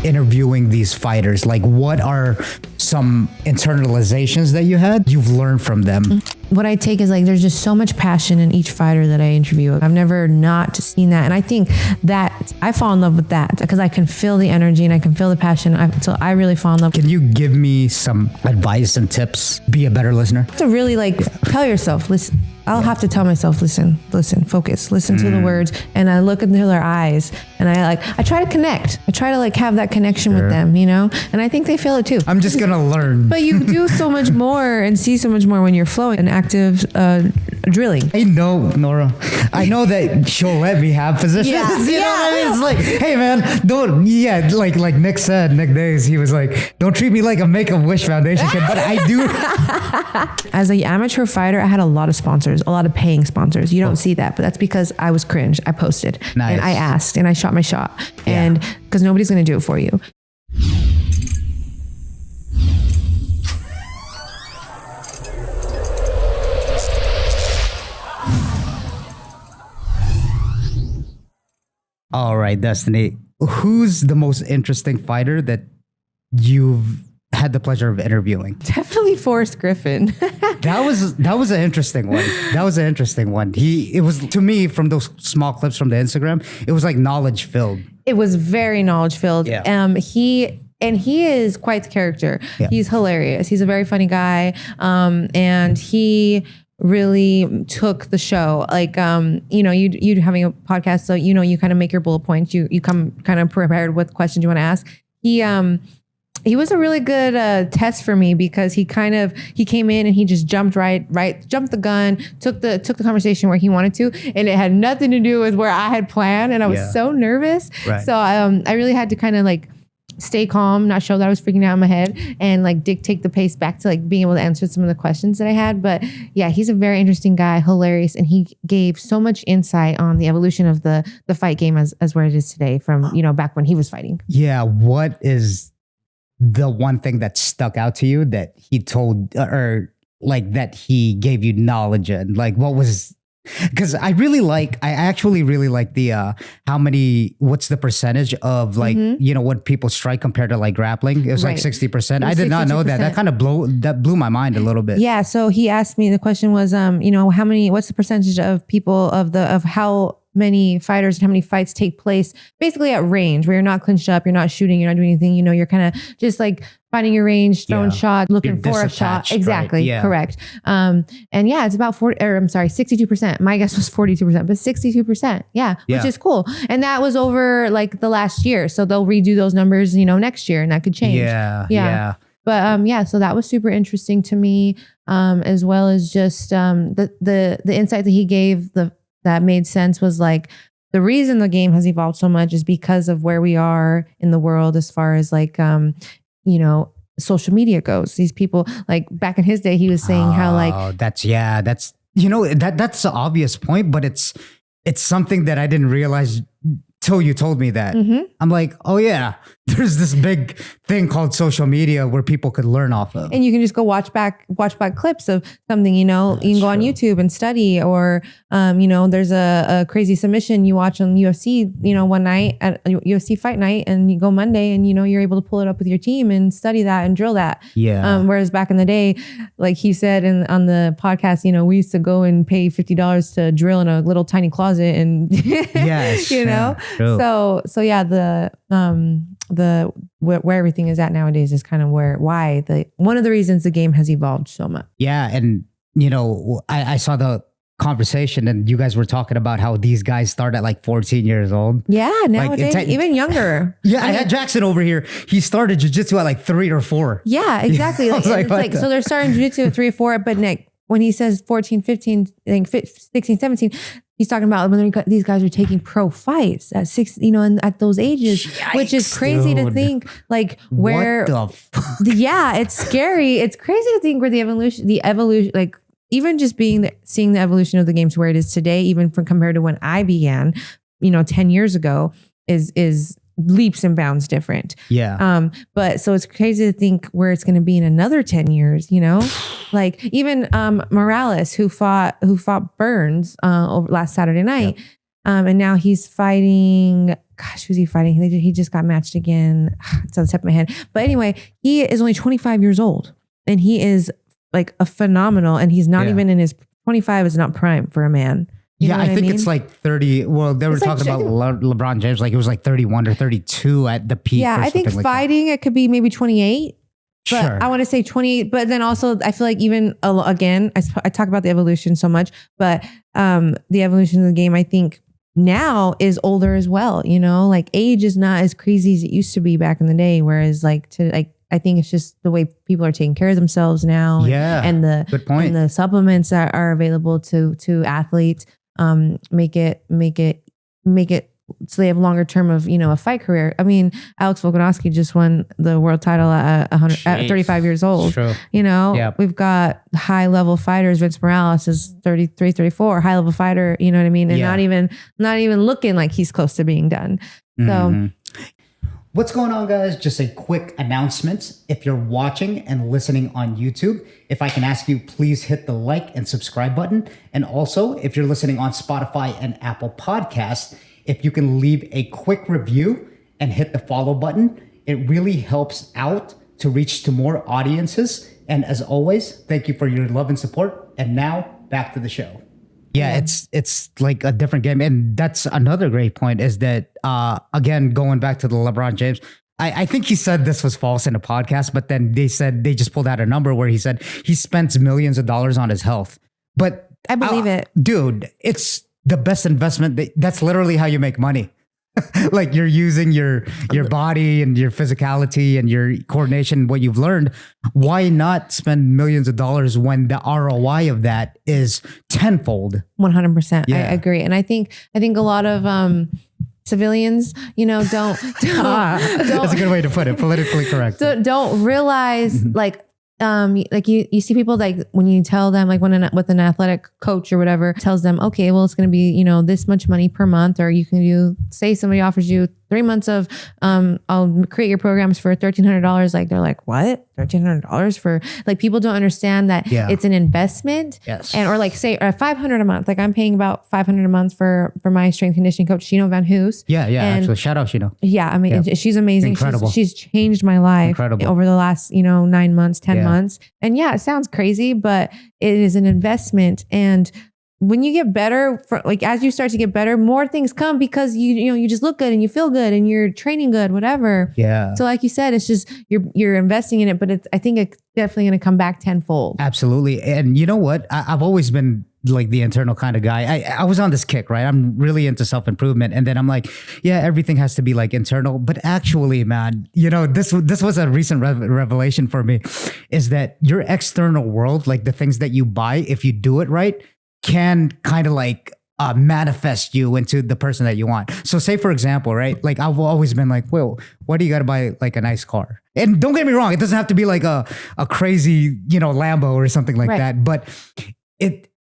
interviewing these fighters? Like, what are some internalizations that you've learned from them? What I take is like, there's just so much passion in each fighter that I interview. I've never not seen that. And I think that I fall in love with that because I can feel the energy and I can feel the passion. So I really fall in love. Can you give me some advice and tips? Be a better listener. To really like tell yourself, listen. I'll have to tell myself, listen, focus, listen to the words. And I look into their eyes and I try to connect. I try to like have that connection with them, you know? And I think they feel it too. I'm just going to learn. But you do so much more and see so much more when you're flowing and active drilling. I know, Nora. I know that she'll let me have positions. Yeah. You know what I mean? It's like, hey man, don't, like Nick said, Nick Days, he was like, don't treat me like a Make-A-Wish Foundation kid, but I do. As an amateur fighter, I had a lot of sponsors, a lot of paying sponsors. You don't see that, but that's because I was cringe. I posted and I asked and I shot my shot and because nobody's going to do it for you. All right, Destiny. Who's the most interesting fighter that you've had the pleasure of interviewing? Definitely Forrest Griffin. That was an interesting one. It was, to me, from those small clips from the Instagram, it was like knowledge filled. It was very knowledge filled. Yeah. He is quite the character. Yeah. He's hilarious. He's a very funny guy. And he really took the show. Like, you having a podcast, so, you kind of make your bullet points. You come kind of prepared with questions you want to ask. He was a really good test for me because he came in and he just jumped jumped the gun, took the conversation where he wanted to, and it had nothing to do with where I had planned, and I was so nervous. Right. So I really had to kind of like stay calm, not show that I was freaking out in my head, and like dictate the pace back to like being able to answer some of the questions that I had. But yeah, he's a very interesting guy, hilarious, and he gave so much insight on the evolution of the fight game as where it is today from back when he was fighting. Yeah, what is the one thing that stuck out to you that he told, or like that he gave you knowledge in? Like, what was, because I actually really like the what's the percentage of like what people strike compared to like grappling? It was like 60%. I did not know that. That kind of blew my mind a little bit. Yeah. So he asked me, the question was what's the percentage of people of how many fighters and how many fights take place basically at range, where you're not clinched up, you're not shooting, you're not doing anything, you're kind of just like finding your range, throwing shot, looking for a shot. Exactly. Right? Yeah. Correct. And yeah, it's about 62%. My guess was 42%, but 62%. Yeah. Which is cool. And that was over like the last year. So they'll redo those numbers, next year, and that could change. Yeah. But so that was super interesting to me, as well as just the insight that he gave, that made sense was like, the reason the game has evolved so much is because of where we are in the world as far as like, social media goes. These people, like back in his day, he was saying how like... that's the obvious point, but it's something that I didn't realize till you told me that. I'm like, oh yeah, there's this big thing called social media where people could learn off of. And you can just go watch back clips of something, you can go on YouTube and study, or, there's a crazy submission you watch on UFC, one night at UFC fight night, and you go Monday and, you're able to pull it up with your team and study that and drill that. Yeah. Whereas back in the day, like he said on the podcast, we used to go and pay $50 to drill in a little tiny closet and, yes, True. So yeah, the where everything is at nowadays is kind of one of the reasons the game has evolved so much. Yeah. And, I saw the conversation and you guys were talking about how these guys start at like 14 years old. Yeah. Nowadays, even younger. Yeah. I had Jackson over here. He started jiu-jitsu at like 3 or 4. Yeah, exactly. So they're starting jiu-jitsu at 3 or 4, but Nick, when he says 14, 15, I think 16, 17, he's talking about when these guys are taking pro fights at 6, and at those ages, yikes, which is crazy to think. Like where, what the fuck? Yeah, it's scary. It's crazy to think where the evolution, like even just seeing the evolution of the game to where it is today, even from compared to when I began, 10 years ago, is leaps and bounds different. Yeah. But so it's crazy to think where it's going to be in another 10 years, like even Morales who fought Burns over last Saturday night. And now he's fighting, gosh, who's he fighting? He just got matched again. It's on the tip of my head. But anyway, he is only 25 years old and he is like a phenomenal, and he's not even in his 25 is not prime for a man. You know I think mean? it's like 30. Well, they were talking about LeBron James, like it was like 31 or 32 at the peak. Yeah, I think like fighting, it could be maybe 28. But sure. I want to say 28, but then also I feel like even again, I talk about the evolution so much, but the evolution of the game, I think now is older as well. You know, like age is not as crazy as it used to be back in the day. Whereas I think it's just the way people are taking care of themselves now. And the good point. And the supplements that are available to athletes make it so they have longer term of, you know, a fight career. I mean, Alex Volkanovski just won the world title at 35 years old. True. You know, we've got high level fighters. Vince Morales is 33, 34, high level fighter. You know what I mean? And not even looking like he's close to being done. So what's going on, guys? Just a quick announcement. If you're watching and listening on YouTube, if I can ask you, please hit the like and subscribe button. And also, if you're listening on Spotify and Apple Podcasts, if you can leave a quick review and hit the follow button, it really helps out to reach to more audiences. And as always, thank you for your love and support. And now back to the show. Yeah, it's like a different game. And that's another great point is that, again, going back to the LeBron James, I think he said this was false in a podcast, but then they said they just pulled out a number where he said he spends millions of dollars on his health. But I believe it. Dude, it's the best investment. That's literally how you make money. Like you're using your body and your physicality and your coordination, what you've learned. Why not spend millions of dollars when the ROI of that is tenfold? 100%. I agree. And I think a lot of civilians, you know, don't that's a good way to put it. Politically correct. Don't realize like you see people like when you tell them like with an athletic coach or whatever tells them, okay, well, it's going to be, you know, this much money per month, or you can say somebody offers you 3 months of, I'll create your programs for $1,300. Like they're like, what? $1,300 for, like, people don't understand that it's an investment. Yes. And, or like say $500 a month. Like I'm paying about $500 a month for my strength conditioning coach, Shino Van Hoos. Yeah. Actually, shout out Shino. Yeah. I mean, she's amazing. Incredible. She's changed my life over the last, 9 months, 10 months. And yeah, it sounds crazy, but it is an investment. And when you get better, as you start to get better, more things come because you just look good and you feel good and you're training good, whatever. Yeah. So like you said, it's just you're investing in it, but I think it's definitely going to come back tenfold. Absolutely. And you know what? I've always been like the internal kind of guy. I was on this kick, right? I'm really into self-improvement. And then I'm like, yeah, everything has to be like internal. But actually, man, this was a recent revelation for me, is that your external world, like the things that you buy, if you do it right, can kind of like manifest you into the person that you want. So say, for example, right? Like I've always been like, well, why do you got to buy like a nice car? And don't get me wrong, it doesn't have to be like a crazy, Lambo or something like that. But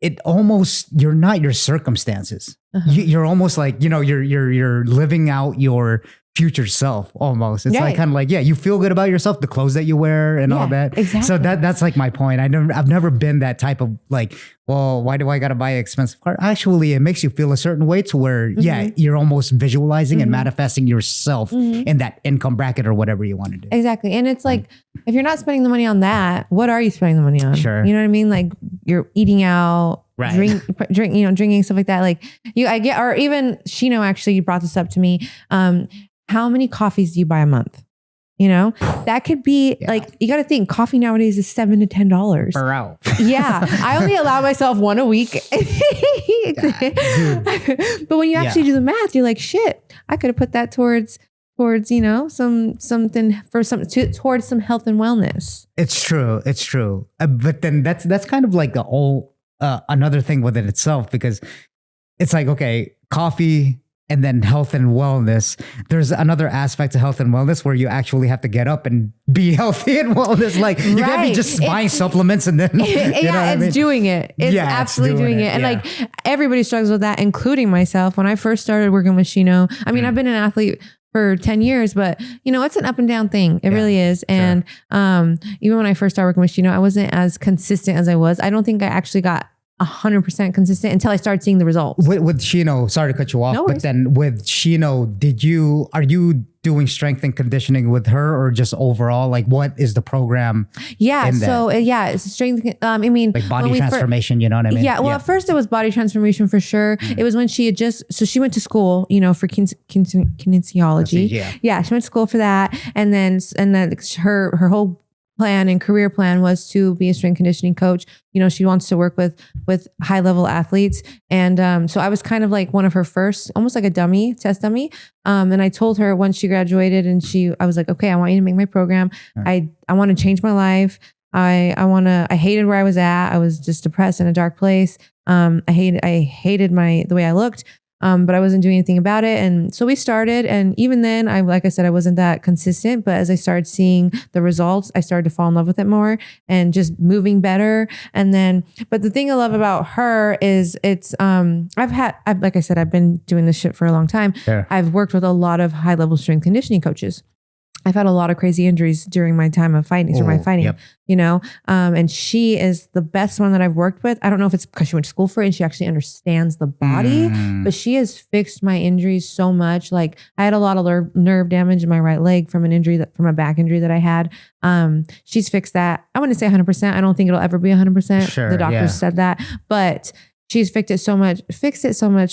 it almost, you're not your circumstances. You're almost like, you're living out your future self almost. It's like kind of like, you feel good about yourself, the clothes that you wear and all that. Exactly. So that's like my point. I've never been that type of like, well, why do I got to buy an expensive car? Actually, it makes you feel a certain way to where, you're almost visualizing and manifesting yourself in that income bracket or whatever you want to do. Exactly. And it's like, if you're not spending the money on that, what are you spending the money on? Sure. You know what I mean? Like you're eating out, drinking, stuff like that. Like or even Shino actually brought this up to me. How many coffees do you buy a month? That could be like, you got to think coffee nowadays is $7 to $10 per hour. Yeah. I only allow myself one a week. But when you actually do the math, you're like, shit, I could have put that towards towards some health and wellness. It's true. But then that's kind of like the whole another thing within itself, because it's like, okay, coffee and then health and wellness. There's another aspect to health and wellness where you actually have to get up and be healthy and wellness. Like you can't be just buying supplements and then doing it. It's absolutely doing it. And like everybody struggles with that, including myself. When I first started working with Shino, I mean, I've been an athlete for 10 years, but it's an up and down thing. It really is. And even when I first started working with Shino, I wasn't as consistent as I was. I don't think I actually got 100% consistent until I started seeing the results. With Shino, sorry to cut you off, No but worries. then with Shino, are you doing strength and conditioning with her or just overall? Like, what is the program? Yeah. in that? So yeah, it's strength. I mean, Like body when we transformation, you know what I mean? Yeah. Well, at first it was body transformation for sure. It was when she had so she went to school, for kinesiology. Yeah. She went to school for that. And then her whole plan and career plan was to be a strength conditioning coach. She wants to work with high level athletes. And so I was kind of like one of her first, almost like a test dummy. And I told her once she graduated I was like, okay, I want you to make my program. I want to change my life. I hated where I was at. I was just depressed in a dark place. I hated the way I looked. But I wasn't doing anything about it. And so we started. And even then, like I said, I wasn't that consistent. But as I started seeing the results, I started to fall in love with it more and just moving better. But the thing I love about her is like I said, I've been doing this shit for a long time. Yeah. I've worked with a lot of high level strength conditioning coaches. I've had a lot of crazy injuries during my time of fighting, Yep. And she is the best one that I've worked with. I don't know if it's because she went to school for it and she actually understands the body, but she has fixed my injuries so much. Like I had a lot of nerve damage in my right leg from from a back injury that I had. She's fixed that. I wouldn't say 100%. I don't think it'll ever be 100%. Sure, the doctors said that, but she's fixed it so much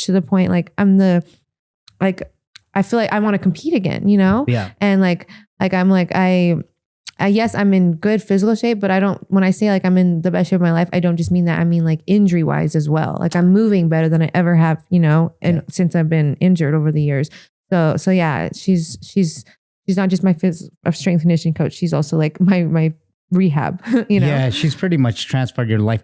to the point like I feel like I want to compete again, Yeah. And yes, I'm in good physical shape, but when I say like I'm in the best shape of my life, I don't just mean that. I mean like injury wise as well. Like I'm moving better than I ever have, since I've been injured over the years. So yeah, she's not just my strength conditioning coach. She's also like my rehab, Yeah, she's pretty much transferred your life.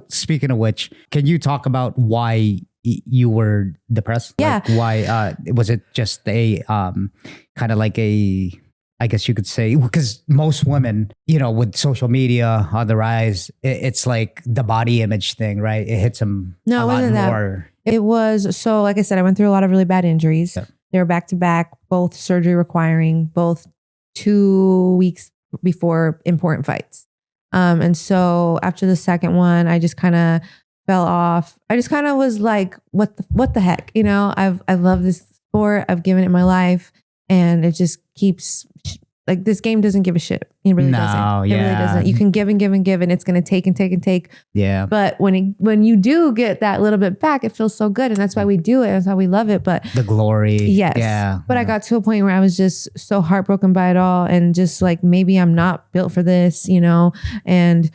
Speaking of which, can you talk about why you were depressed? Yeah. Like why was it just a kind of like I guess you could say, because most women, with social media on the rise, it's like the body image thing, right? It hits them No, a it lot wasn't that. more. It was, so like I said, I went through a lot of really bad injuries. Yeah. They were back to back, both surgery requiring, both 2 weeks before important fights. And so after the second one, I just kind of fell off. I just kind of was like, what the heck? I love this sport. I've given it my life and it just keeps like this game doesn't give a shit. It really doesn't. It really doesn't. You can give and give and give and it's going to take and take and take. Yeah. But when you do get that little bit back, it feels so good. And that's why we do it. That's why we love it. But the glory. Yes. Yeah. But I got to a point where I was just so heartbroken by it all and just like, maybe I'm not built for this, and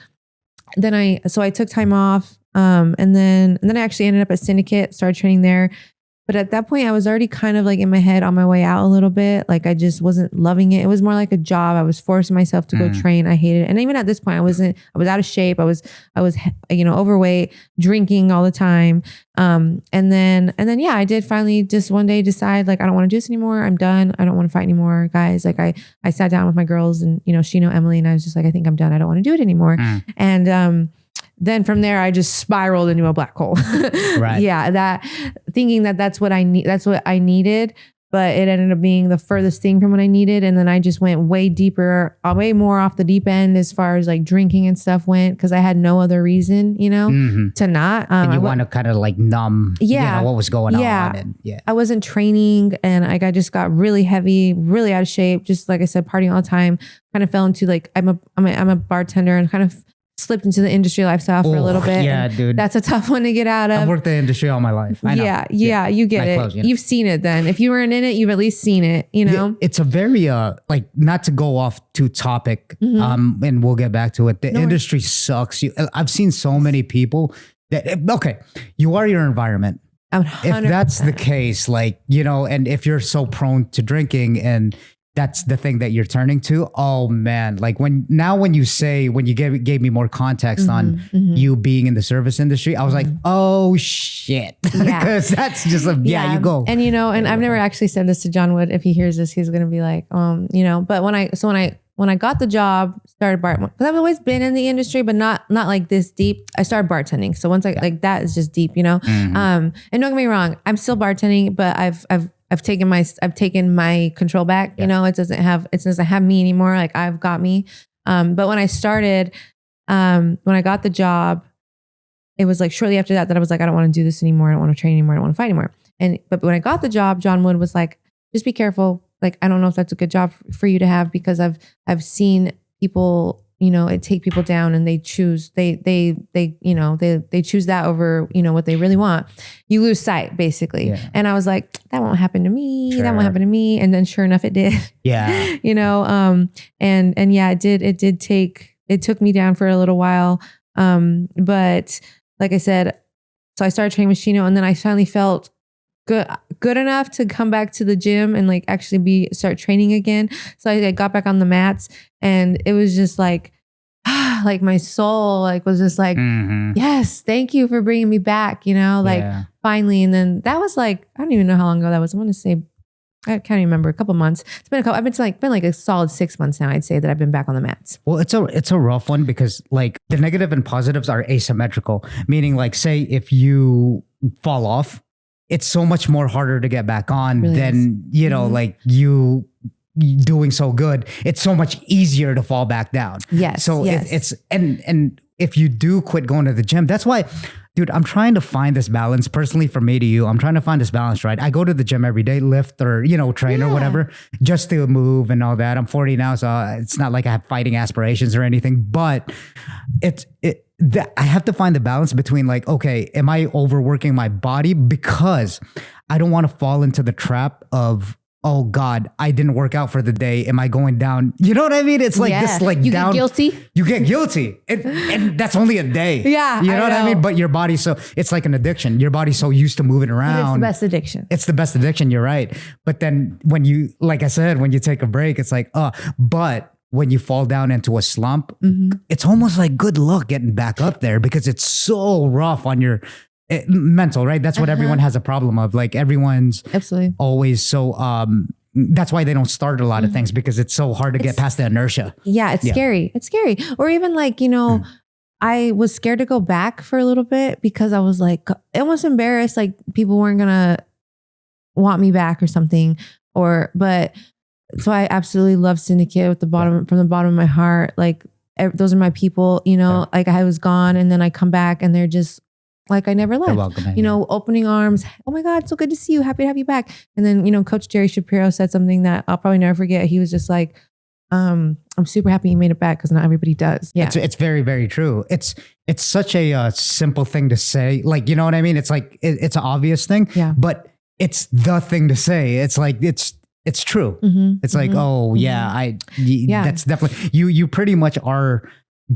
then I took time off. And then I actually ended up at Syndicate, started training there. But at that point, I was already kind of like in my head on my way out a little bit. Like I just wasn't loving it. It was more like a job. I was forcing myself to go train. I hated it. And even at this point, I was out of shape. I was overweight, drinking all the time. And then yeah, I did finally just one day decide like, I don't want to do this anymore. I'm done. I don't want to fight anymore, guys. Like I sat down with my girls and, Shino, Emily, and I was just like, I think I'm done. I don't want to do it anymore. And, then from there, I just spiraled into a black hole. Right. Yeah. Thinking that's what I need. That's what I needed. But it ended up being the furthest thing from what I needed. And then I just went way deeper, way more off the deep end as far as like drinking and stuff went. Cause I had no other reason, to not. And you want to kind of like numb what was going on. And, I wasn't training and I just got really heavy, really out of shape. Just like I said, partying all the time, kind of fell into like, I'm a bartender and kind of slipped into the industry lifestyle for a little bit. Yeah, dude. That's a tough one to get out of. I've worked the industry all my life. I know. Yeah, you get it. Clothes, You've seen it then. If you weren't in it, you've at least seen it, Yeah, it's a very, like not to go off to topic, and we'll get back to it. The industry sucks. I've seen so many people that, okay, you are your environment. 100%. If that's the case, like, and if you're so prone to drinking and that's the thing that you're turning to. Oh man. Like when you gave me more context on you being in the service industry, I was like, oh shit. Because that's just you go. And and I've never actually said this to John Wood. If he hears this, he's going to be like, but when I got the job, started bartending, because I've always been in the industry, but not like this deep. I started bartending. So once like that is just deep, and don't get me wrong, I'm still bartending, but I've taken my control back. It doesn't have me anymore. Like I've got me. But when I started, when I got the job, it was like shortly after that I was like, I don't want to do this anymore. I don't want to train anymore. I don't want to fight anymore. But when I got the job, John Wood was like, just be careful. Like, I don't know if that's a good job for you to have, because I've seen people, it take people down, and they choose they choose that over, what they really want. You lose sight, basically. Yeah. And I was like, that won't happen to me. Sure. That won't happen to me. And then sure enough, it did. Yeah. And yeah, it took me down for a little while. But like I said, so I started training with Chino, and then I finally felt good enough to come back to the gym and like actually start training again. So I got back on the mats, and it was just like, like my soul was just like, yes, thank you for bringing me back, finally. And then that was like, I don't even know how long ago that was. I want to say, I can't remember, a couple months. It's been I've been like a solid 6 months now, I'd say, that I've been back on the mats. Well, it's a rough one, because like the negative and positives are asymmetrical, meaning like, say if you fall off, it's so much more harder to get back on really than, like you doing so good. It's so much easier to fall back down. Yes. So it's and if you do quit going to the gym, that's why, dude, I'm trying to find this balance personally from me to you. I'm trying to find this balance, right? I go to the gym every day, lift or, train or whatever, just to move and all that. I'm 40 now, so it's not like I have fighting aspirations or anything, but I have to find the balance between like, okay, am I overworking my body? Because I don't want to fall into the trap of, oh God, I didn't work out for the day. Am I going down? You know what I mean? It's like this, like you down. Get guilty. You get guilty. And that's only a day. Yeah. You know what I mean? But your body, it's like an addiction. Your body's so used to moving around. It's the best addiction. It's the best addiction. You're right. But then when you, like I said, when you take a break, it's like, but when you fall down into a slump, it's almost like good luck getting back up there, because it's so rough on your mental, right? That's what everyone has a problem of. Like everyone's absolutely always so, that's why they don't start a lot of things, because it's so hard to get past the inertia. Yeah. It's scary. It's scary. Or even like, I was scared to go back for a little bit, because I was like almost embarrassed. Like people weren't going to want me back or something, but so I absolutely love Syndicate from the bottom of my heart. Like those are my people, like I was gone, and then I come back, and they're just like, I never left, opening arms. Oh my God, so good to see you. Happy to have you back. And then, Coach Jerry Shapiro said something that I'll probably never forget. He was just like, I'm super happy you made it back, because not everybody does. Yeah. It's very, very true. It's such a simple thing to say. Like, you know what I mean? It's like, it's an obvious thing, but it's the thing to say. It's like, it's true. It's like, that's definitely, you pretty much are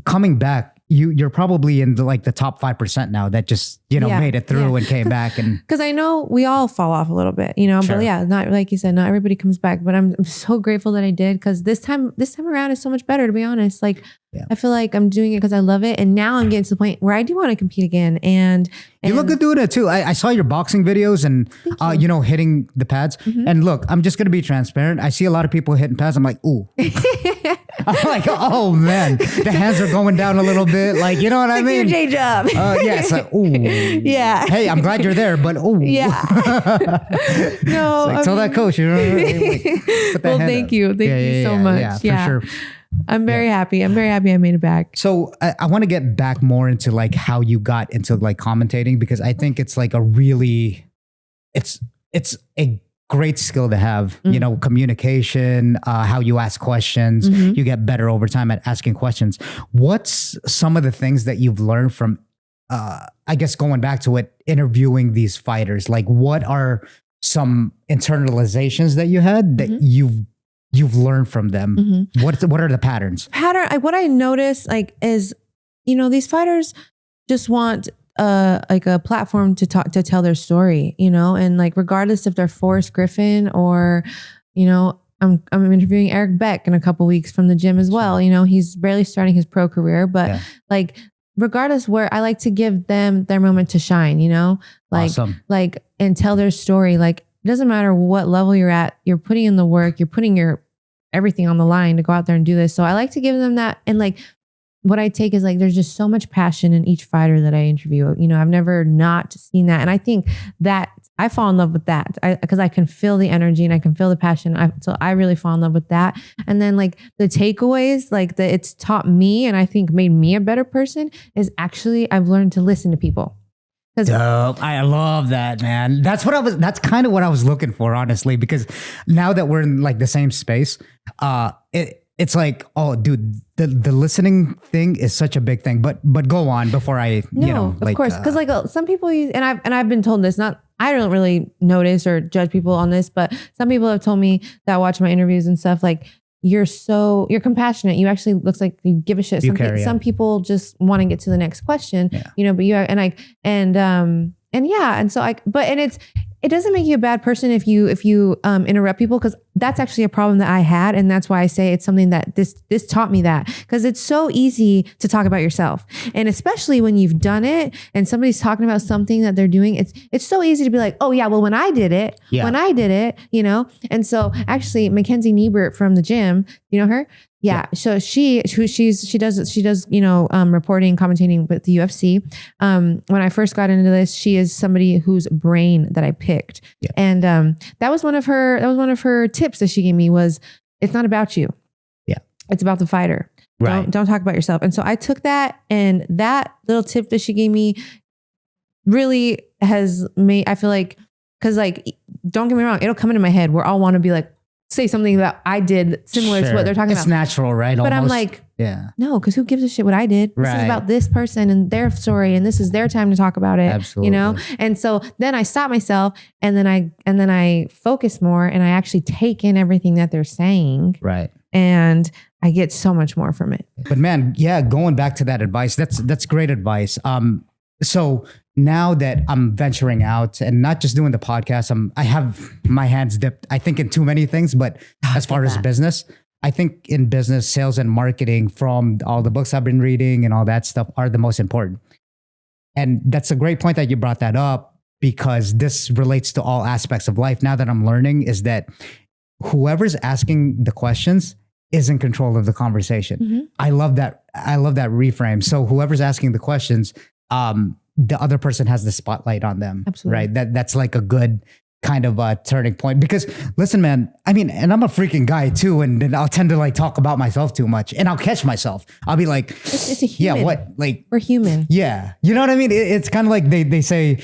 coming back. You're probably in the top 5% now that just, made it through and came back. And because I know we all fall off a little bit, Sure. but yeah, not like you said, not everybody comes back, but I'm so grateful that I did. Cause this time around is so much better, to be honest. Like, I feel like I'm doing it because I love it. And now I'm getting to the point where I do want to compete again. And you look good doing it too. I saw your boxing videos and, hitting the pads. And look, I'm just going to be transparent. I see a lot of people hitting pads. I'm like, ooh. I'm like, oh man, the hands are going down a little bit. Like, you know what I mean? Your day job. Yes. Like, ooh. Yeah. Hey, I'm glad you're there, but ooh. Yeah. No. Tell that coach, well, thank you. Thank you so much. Yeah, for sure. I'm very happy. I'm very happy I made it back. So I want to get back more into like how you got into like commentating, because I think it's like it's a great skill to have, communication, how you ask questions, you get better over time at asking questions. What's some of the things that you've learned from, I guess going back to it, interviewing these fighters? Like what are some internalizations that you had that you've learned from them? What are the patterns? What I notice is, these fighters just want like a platform to tell their story, and like, regardless if they're Forrest Griffin or, I'm interviewing Eric Beck in a couple weeks from the gym as well. He's barely starting his pro career, but like, regardless where, I like to give them their moment to shine, like, awesome. Like, and tell their story. Like, it doesn't matter what level you're at, you're putting in the work, you're putting your everything on the line to go out there and do this. So I like to give them that. And like, what I take is like, there's just so much passion in each fighter that I interview. You know, I've never not seen that. And I think that I fall in love with that because I can feel the energy and I can feel the passion. So I really fall in love with that. And then like the takeaways, like that it's taught me and I think made me a better person is actually I've learned to listen to people. Dope. I love that, man. That's kind of what I was looking for, honestly, because now that we're in like the same space, it's like, oh, dude, the listening thing is such a big thing. But go on before I, of course, because like some people use, and I've been told this. I don't really notice or judge people on this, but some people have told me that watch my interviews and stuff like you're compassionate. You actually looks like you give a shit. Some people just want to get to the next question, but you it doesn't make you a bad person if you interrupt people, because that's actually a problem that I had. And that's why I say it's something that this taught me that, because it's so easy to talk about yourself. And especially when you've done it and somebody's talking about something that they're doing, it's so easy to be like, oh yeah, well, when I did it, And so actually Mackenzie Niebert from the gym, you know her? Yeah. So she does reporting, commentating with the UFC. When I first got into this, she is somebody whose brain that I picked. Yeah. And that was one of her tips that she gave me was, it's not about you. Yeah. It's about the fighter. Right. Don't talk about yourself. And so I took that, and that little tip that she gave me really has made, I feel like, cause like, don't get me wrong, it'll come into my head where I'll want to be like, say something that I did similar to what they're talking about. It's natural, right? But I'm like, no, because who gives a shit what I did? This is about this person and their story, and this is their time to talk about it. Absolutely. And so then I stop myself, and then I focus more, and I actually take in everything that they're saying. Right. And I get so much more from it. But man, going back to that advice, that's great advice. So now that I'm venturing out and not just doing the podcast, I have my hands dipped, I think, in too many things. But as far as business, I think in business, sales and marketing, from all the books I've been reading and all that stuff, are the most important. And that's a great point that you brought that up, because this relates to all aspects of life. Now that I'm learning is that whoever's asking the questions is in control of the conversation. Mm-hmm. I love that reframe. So whoever's asking the questions, the other person has the spotlight on them. Absolutely. Right. That's like a good kind of a turning point, because listen, man, I mean, and I'm a freaking guy too. And then I'll tend to like talk about myself too much, and I'll catch myself. I'll be like, it's a human. Yeah, what? Like, we're human. Yeah. You know what I mean? It's kind of like they say,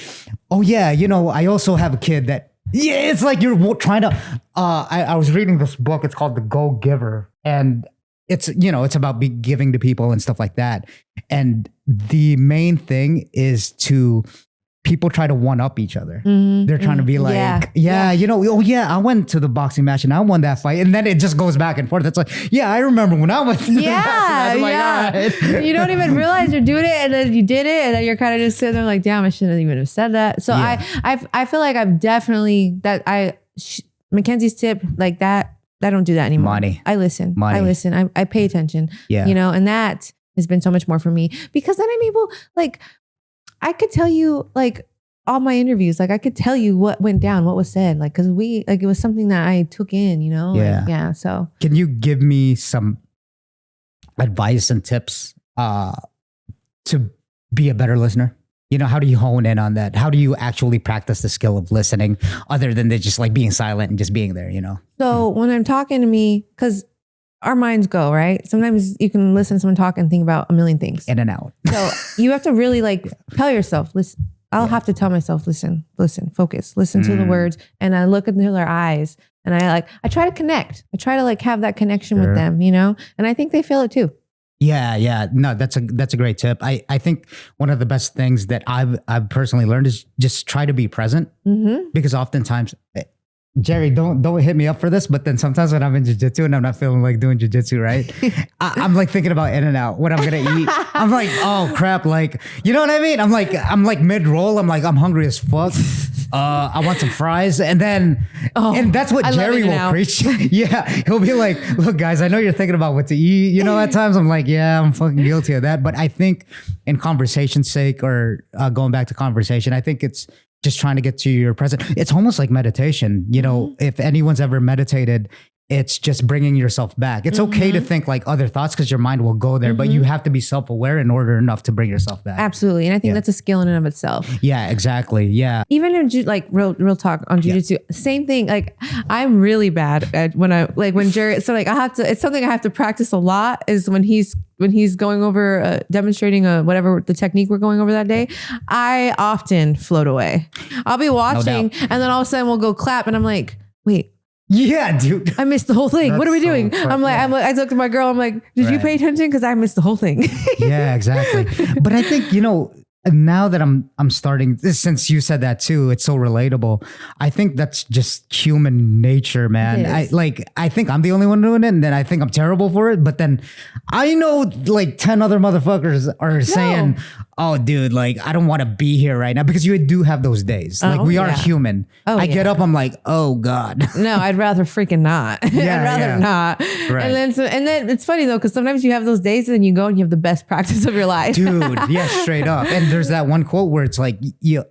oh yeah, I also have a kid that, it's like you're trying to, I was reading this book. It's called The Go Giver. And it's about giving to people and stuff like that. And the main thing is people try to one up each other. Mm-hmm. They're trying to be like, I went to the boxing match and I won that fight. And then it just goes back and forth. It's like, I remember when I went to the boxing match. Like, you don't even realize you're doing it, and then you did it, and then you're kind of just sitting there like, damn, I shouldn't even have said that. So I feel like I've definitely, Mackenzie's tip like that, I don't do that anymore. I listen. I pay attention. Yeah. And that has been so much more for me, because then I'm able, like, I could tell you like all my interviews, like I could tell you what went down, what was said, like, cause it was something that I took in, Yeah. So can you give me some advice and tips to be a better listener? How do you hone in on that? How do you actually practice the skill of listening, other than just like being silent and just being there, So when I'm talking to me, because our minds go, right? Sometimes you can listen to someone talk and think about a million things. In and out. So you have to really like tell yourself, listen. I'll have to tell myself, listen, focus, listen to the words. And I look into their eyes, and I try to connect. I try to like have that connection with them, and I think they feel it too. Yeah. No, that's a great tip. I think one of the best things that I've personally learned is just try to be present, because oftentimes, Jerry, don't hit me up for this, but then sometimes when I'm in jiu-jitsu and I'm not feeling like doing jiu-jitsu, right? I'm like thinking about In-N-Out, what I'm going to eat. I'm like, oh crap. Like, you know what I mean? I'm like mid-roll. I'm like, I'm hungry as fuck. I want some fries. And then, and that's what Jerry will preach. Yeah. He'll be like, look guys, I know you're thinking about what to eat. At times I'm like, yeah, I'm fucking guilty of that. But I think in conversation's sake, or going back to conversation, I think it's just trying to get to your present. It's almost like meditation. If anyone's ever meditated, it's just bringing yourself back. It's okay to think like other thoughts because your mind will go there, but you have to be self-aware in order enough to bring yourself back. Absolutely. And I think that's a skill in and of itself. Yeah, exactly. Yeah. Even in like real talk on jujitsu, same thing. Like I'm really bad at when Jerry, so like it's something I have to practice a lot is when he's going over demonstrating whatever the technique we're going over that day, I often float away. I'll be watching and then all of a sudden we'll go clap and I'm like, wait. Yeah, dude. I missed the whole thing. What are we doing? So I looked at my girl. I'm like, did you pay attention? Because I missed the whole thing. Yeah, exactly. But I think, now that I'm starting, since you said that too, it's so relatable. I think that's just human nature, man. I think I'm the only one doing it, and then I think I'm terrible for it. But then I know like 10 other motherfuckers are saying, "Oh, dude, like I don't want to be here right now," because you do have those days. Like we are human. I get up, I'm like, "Oh God." No, I'd rather freaking not. I'd rather not. Right. And then it's funny though, because sometimes you have those days and then you go and you have the best practice of your life, dude. Yeah, straight up. And there's that one quote where it's like, you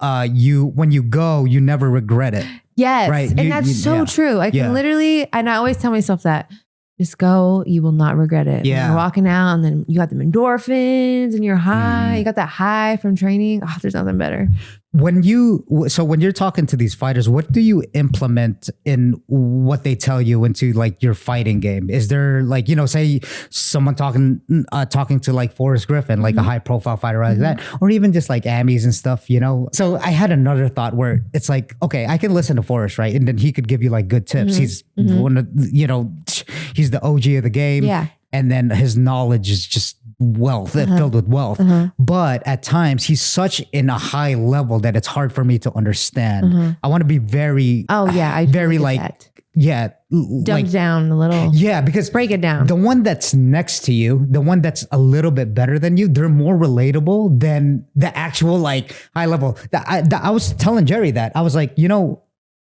when you go, you never regret it. Yes. Right. And that's so true. I can literally, and I always tell myself that, just go, you will not regret it. Yeah. When you're walking out and then you got them endorphins and you're high, you got that high from training. Oh, there's nothing better. When you're talking to these fighters, what do you implement in what they tell you into like your fighting game? Is there like, say someone talking to like Forrest Griffin, like a high profile fighter like that, or even just like Amis and stuff, So I had another thought where it's like, okay, I can listen to Forrest, right? And then he could give you like good tips. He's one of, he's the OG of the game. Yeah. And then his knowledge is just wealth, filled with wealth. But at times he's such in a high level that it's hard for me to understand. I want to be very, very like, Dumb down a little. Yeah, because break it down. The one that's next to you, the one that's a little bit better than you, they're more relatable than the actual like high level. I was telling Jerry that I was like,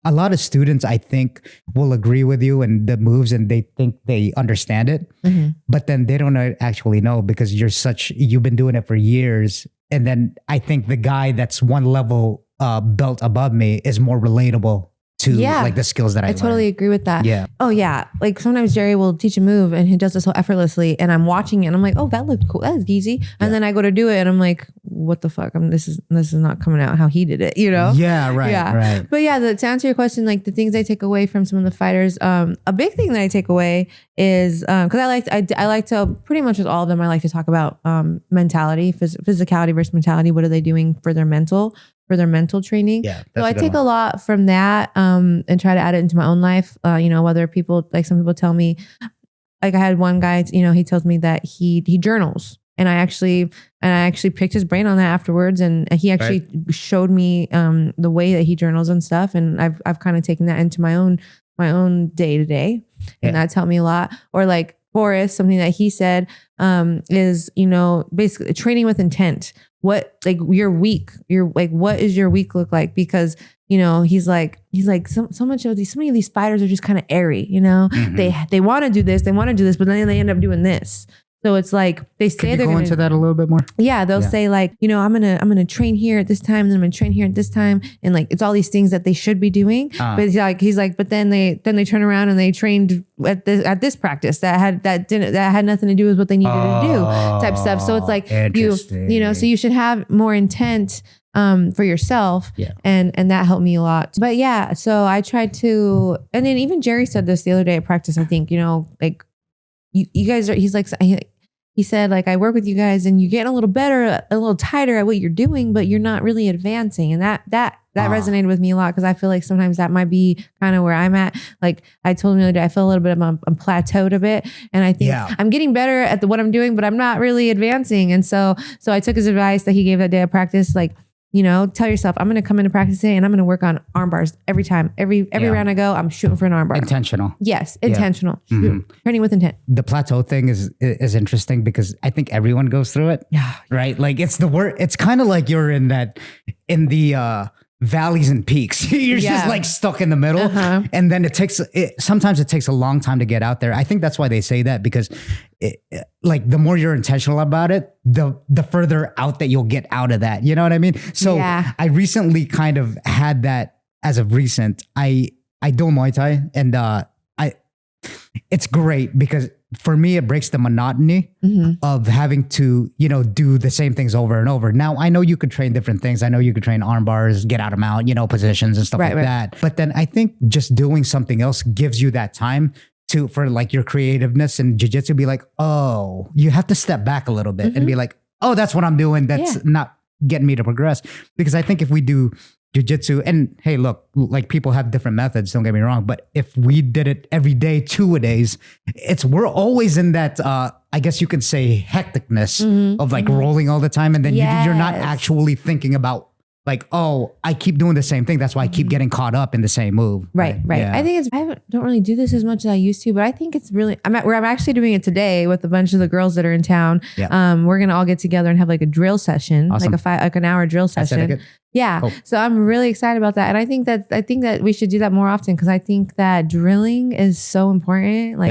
a lot of students, I think, will agree with you and the moves and they think they understand it, but then they don't actually know because you've been doing it for years. And then I think the guy that's one level belt above me is more relatable to like the skills that I totally agree with that. Yeah. Oh yeah. Like sometimes Jerry will teach a move and he does it so effortlessly and I'm watching it and I'm like, oh, that looked cool. That was easy. And then I go to do it and I'm like, what the fuck? This is not coming out how he did it, Yeah, right. Yeah. Right. But yeah, to answer your question, like the things I take away from some of the fighters, a big thing that I take away is because I like to pretty much with all of them, I like to talk about mentality, physicality versus mentality. What are they doing for their mental training? Yeah. So I take a lot from that and try to add it into my own life. Whether people, like some people tell me, like I had one guy, he tells me that he journals. And I actually picked his brain on that afterwards. And he actually showed me the way that he journals and stuff. And I've kind of taken that into my own day to day. And that's helped me a lot. Or like Forrest, something that he said is, basically training with intent. What like your week, what is your week look like? Because, he's like so many of these fighters are just kind of airy, they want to do this, but then they end up doing this. So it's like they say they're going to go into that a little bit more. Yeah, they'll say like, I'm gonna train here at this time, and then I'm gonna train here at this time, and like it's all these things that they should be doing. But he's like, but then they turn around and they trained at this practice that had nothing to do with what they needed to do, type stuff. So it's like so you should have more intent for yourself. Yeah. And that helped me a lot. But yeah, so I tried to, and then even Jerry said this the other day at practice, I think, like you guys are, he said, like, I work with you guys and you get a little better, a little tighter at what you're doing, but you're not really advancing. And that resonated with me a lot because I feel like sometimes that might be kind of where I'm at. Like I told him the other day, I feel a little bit I'm plateaued a bit. And I think I'm getting better at what I'm doing, but I'm not really advancing. And so I took his advice that he gave that day of practice, like, tell yourself, I'm going to come into practice today and I'm going to work on arm bars every time. Every round I go, I'm shooting for an arm bar. Intentional. Yes. Intentional. Training with intent. The plateau thing is interesting because I think everyone goes through it. Yeah. Right. Like it's the word. It's kind of like you're in the valleys and peaks. You're just like stuck in the middle. And then sometimes it takes a long time to get out there. I think that's why they say that because like the more you're intentional about it, the further out that you'll get out of that. You know what I mean? So I recently kind of had that as of recent. I do Muay Thai and it's great because for me, it breaks the monotony of having to, do the same things over and over. Now, I know you could train different things. I know you could train arm bars, get out of mount, positions and stuff that. But then I think just doing something else gives you that time for like your creativeness and jiu-jitsu be like, oh, you have to step back a little bit and be like, oh, that's what I'm doing. That's not getting me to progress. Because I think if we do jiu-jitsu, and hey, look, like people have different methods, don't get me wrong, but if we did it every day, 2-a-days, we're always in that, I guess you could say hecticness of like rolling all the time. And then you're not actually thinking about like, oh, I keep doing the same thing. That's why I keep getting caught up in the same move. Right. Yeah. I think don't really do this as much as I used to, but I think it's really, I'm actually doing it today with a bunch of the girls that are in town. Yeah. We're going to all get together and have like a drill session, like an hour drill session. Yeah. Cool. So I'm really excited about that. And I think that we should do that more often because I think that drilling is so important,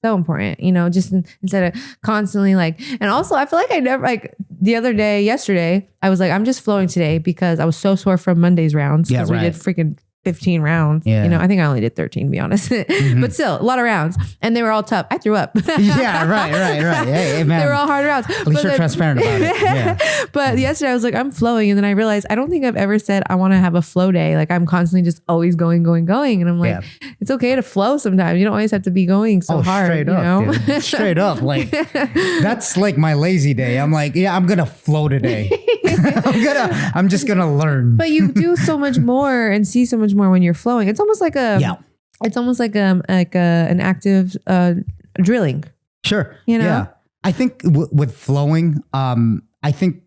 so important, just instead of constantly like, and also I feel like I never, like yesterday, I was like, I'm just flowing today because I was so sore from Monday's rounds because we did freaking 15 rounds. Yeah. I think I only did 13 to be honest, but still a lot of rounds and they were all tough. I threw up. Yeah, right. Hey, man. They were all hard rounds. At least you're transparent about it. Yeah. But yesterday I was like, I'm flowing. And then I realized, I don't think I've ever said I want to have a flow day. Like I'm constantly just always going. And I'm like, it's okay to flow sometimes. You don't always have to be going so hard. Straight up, dude. Straight up. Like that's like my lazy day. I'm like, I'm going to flow today. I'm just going to learn. But you do so much more and see so much more when you're flowing. It's almost like it's almost like an active drilling. Sure. Yeah. I think with flowing, I think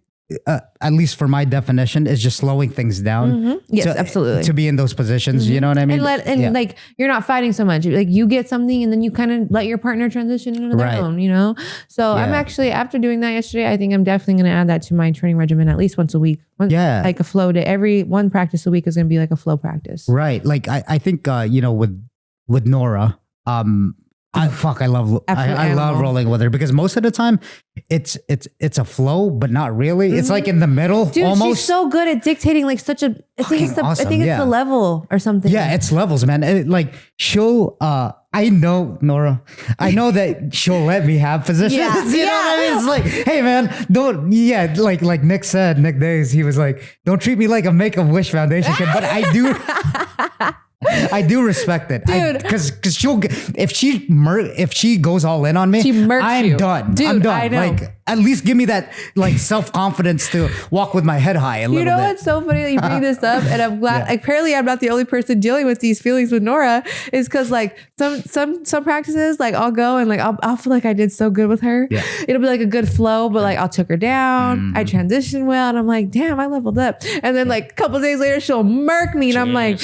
at least for my definition is just slowing things down. Yes, absolutely. To be in those positions, you know what I mean? And like you're not fighting so much. Like you get something and then you kind of let your partner transition into their own, So I'm actually, after doing that yesterday, I think I'm definitely going to add that to my training regimen at least once a week. Like a flow day. Every one practice a week is going to be like a flow practice. Right. Like I think, with Nora, I love rolling with her because most of the time it's a flow, but not really. It's like in the middle. Dude, almost. She's so good at dictating like such a, I think it's the level or something. Yeah, it's levels, man. Like she'll, I know Nora, I know that she'll let me have positions. You know what I mean? It's like, hey man, like Nick said, Nick Days, he was like, don't treat me like a Make-A-Wish Foundation kid, but I do. I do respect it, dude. Because if she goes all in on me, I'm done. Dude, I'm done. I know. Like at least give me that like self-confidence to walk with my head high a little bit. What's so funny that you bring this up, and I'm glad. Like, apparently, I'm not the only person dealing with these feelings with Nora. Is because like some practices, like I'll go and like I'll feel like I did so good with her. Yeah. It'll be like a good flow, but like I'll took her down. I transitioned well, and I'm like, damn, I leveled up. And then like a couple days later, she'll murk me, and I'm like.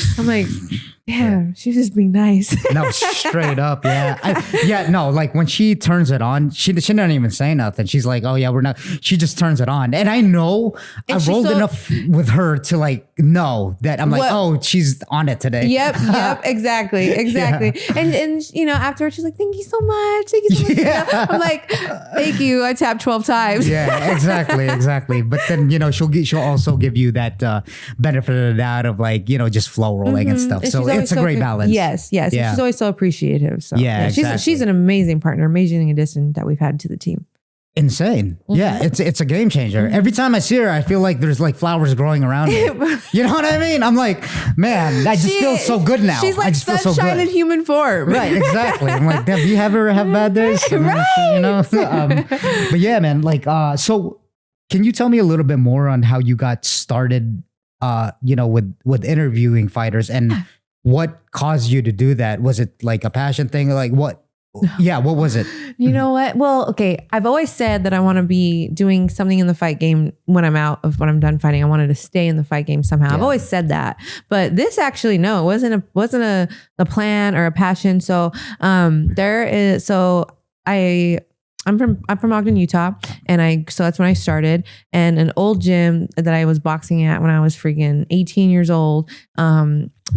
Yeah, she's just being nice. No, straight up. Yeah. No, like when she turns it on, she doesn't even say nothing. She's like, oh yeah, we're not. She just turns it on. And I know I rolled enough with her to like know that I'm like, oh, she's on it today. Yep. Exactly. Yeah. And afterwards she's like, thank you so much. Yeah. I'm like, thank you. I tapped 12 times. Yeah, exactly. But then, she'll also give you that benefit of the doubt of like, just flow rolling and stuff. So it's a great balance. Yes. Yeah. She's always so appreciative. So exactly. She's an amazing partner, amazing addition that we've had to the team. Insane. Yeah, it's a game changer. Every time I see her, I feel like there's like flowers growing around me. You know what I mean? I'm like, man, I just feel so good now. She's like sunshine in human form. Right, exactly. I'm like, damn, do you ever have bad days? Right. But yeah, man, like, so can you tell me a little bit more on how you got started, with interviewing fighters and what caused you to do that? Was it like a passion thing? Like what? Yeah, what was it? You know what? Well, okay. I've always said that I want to be doing something in the fight game when I'm done fighting. I wanted to stay in the fight game somehow. Yeah. I've always said that. But this actually, no, it wasn't a plan or a passion. So I'm from Ogden, Utah. So that's when I started. And an old gym that I was boxing at when I was freaking 18 years old,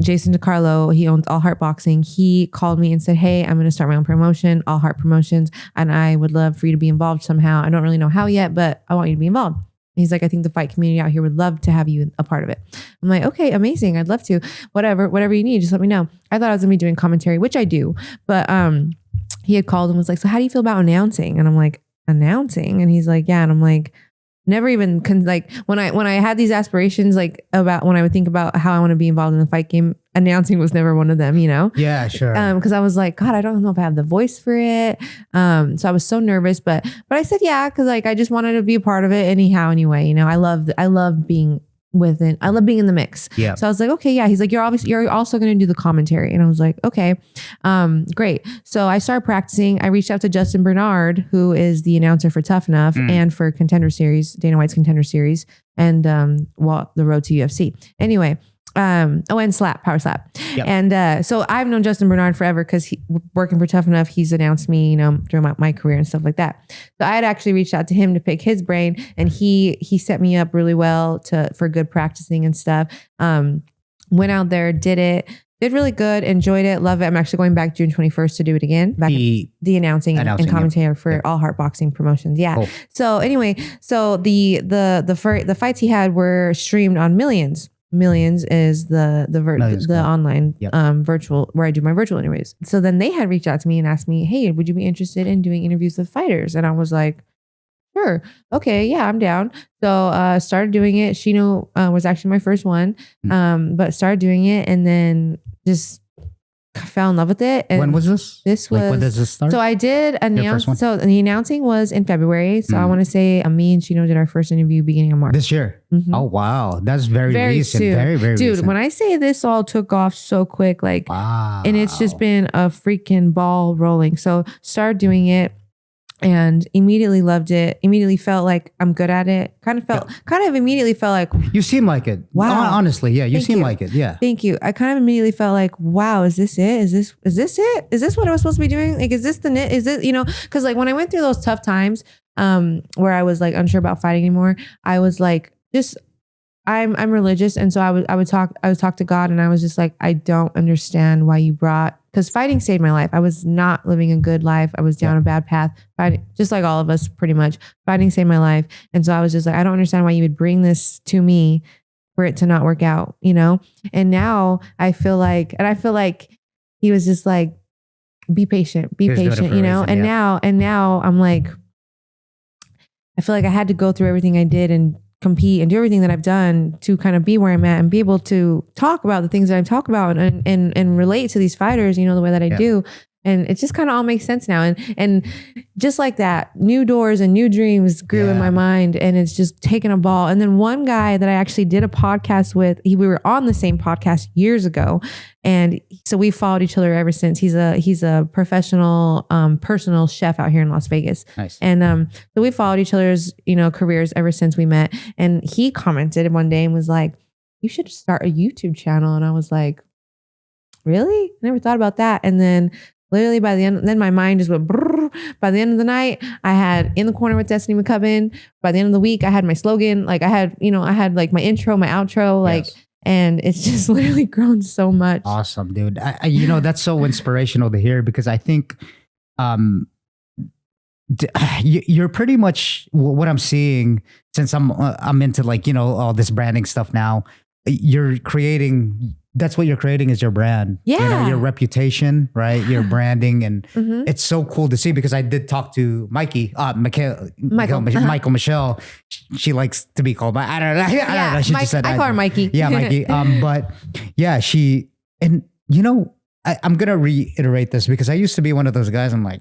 Jason DeCarlo, he owns All Heart Boxing. He called me and said, hey, I'm going to start my own promotion, All Heart Promotions. And I would love for you to be involved somehow. I don't really know how yet, but I want you to be involved. And he's like, I think the fight community out here would love to have you a part of it. I'm like, okay, amazing. I'd love to. Whatever you need, just let me know. I thought I was going to be doing commentary, which I do. But he had called and was like, so how do you feel about announcing? And I'm like, announcing? And he's like, yeah. And I'm like, never even like when I had these aspirations, like about when I would think about how I want to be involved in the fight game, announcing was never one of them, you know? Yeah, sure. Cause I was like, God, I don't know if I have the voice for it. So I was so nervous, but I said, yeah. Cause like, I just wanted to be a part of it anyway, you know, I love being within, I love being in the mix. Yeah. So I was like, okay, yeah. He's like, you're also going to do the commentary. And I was like, okay, great. So I started practicing. I reached out to Justin Bernard, who is the announcer for Tough Enough and for Contender Series, Dana White's Contender Series, and the Road to UFC. Anyway, and Power Slap. Yep. And so I've known Justin Bernard forever because working for Tough Enough, he's announced me, you know, during my career and stuff like that. So I had actually reached out to him to pick his brain, and he set me up really well for good practicing and stuff. Went out there, did really good, enjoyed it, love it. I'm actually going back June 21st to do it again. Back the announcing and commentator for All Heart Boxing Promotions. Yeah. Cool. So anyway, so the fights he had were streamed on Millions. Millions is the online virtual where I do my virtual interviews. So then they had reached out to me and asked me, hey, would you be interested in doing interviews with fighters? And I was like, sure. Okay. Yeah, I'm down. So started doing it. Shino was actually my first one, but started doing it and then just fell in love with it. And when was this? This was, when does this start? So I did announce. So the announcing was in February. So I want to say me and Shino did our first interview beginning of March. This year. Mm-hmm. Oh, wow. That's very recent. Soon. Very Dude, recent. when I say this all took off so quick, like, wow. And it's just been a freaking ball rolling. So started doing it and immediately loved it. Immediately felt like I'm good at it. Kind of immediately felt like, you seem like it. Wow. Honestly. Yeah. You seem like it. Yeah. Thank you. I kind of immediately felt like, wow, is this it? Is this it? Is this what I was supposed to be doing? Like, is this is it, you know, cause like when I went through those tough times, where I was like unsure about fighting anymore, I was like, I'm religious. And so I would talk to God and I was just like, I don't understand why you because fighting saved my life. I was not living a good life. I was down a bad path. Fighting, just like all of us, pretty much. Fighting saved my life. And so I was just like, I don't understand why you would bring this to me for it to not work out, you know? And now I feel like he was just like, be patient, you know? And now I'm like, I feel like I had to go through everything I did and compete and do everything that I've done to kind of be where I'm at and be able to talk about the things that I talk about and relate to these fighters, you know, the way that I do. And it just kind of all makes sense now. And just like that, new doors and new dreams grew in my mind, and it's just taken a ball. And then one guy that I actually did a podcast with, we were on the same podcast years ago. And so we followed each other ever since. He's a professional, personal chef out here in Las Vegas. Nice. And so we followed each other's, you know, careers ever since we met. And he commented one day and was like, you should start a YouTube channel. And I was like, really? Never thought about that. And then literally by the end, then my mind just went brrr. By the end of the night, I had In the Corner with Destiny McCubbin. By the end of the week, I had my slogan. Like I had like my intro, my outro, like, and it's just literally grown so much. Awesome, dude. You know, that's so inspirational to hear because I think you're pretty much what I'm seeing since I'm into like, you know, all this branding stuff now. You're creating, that's what you're creating is your brand. Yeah. You know, your reputation, right? Your branding. And it's so cool to see because I did talk to Michael Michelle. She likes to be called, but I don't know. I don't know. She just said, I call her Mikey. Yeah, Mikey. But yeah, and you know, I'm going to reiterate this because I used to be one of those guys. I'm like,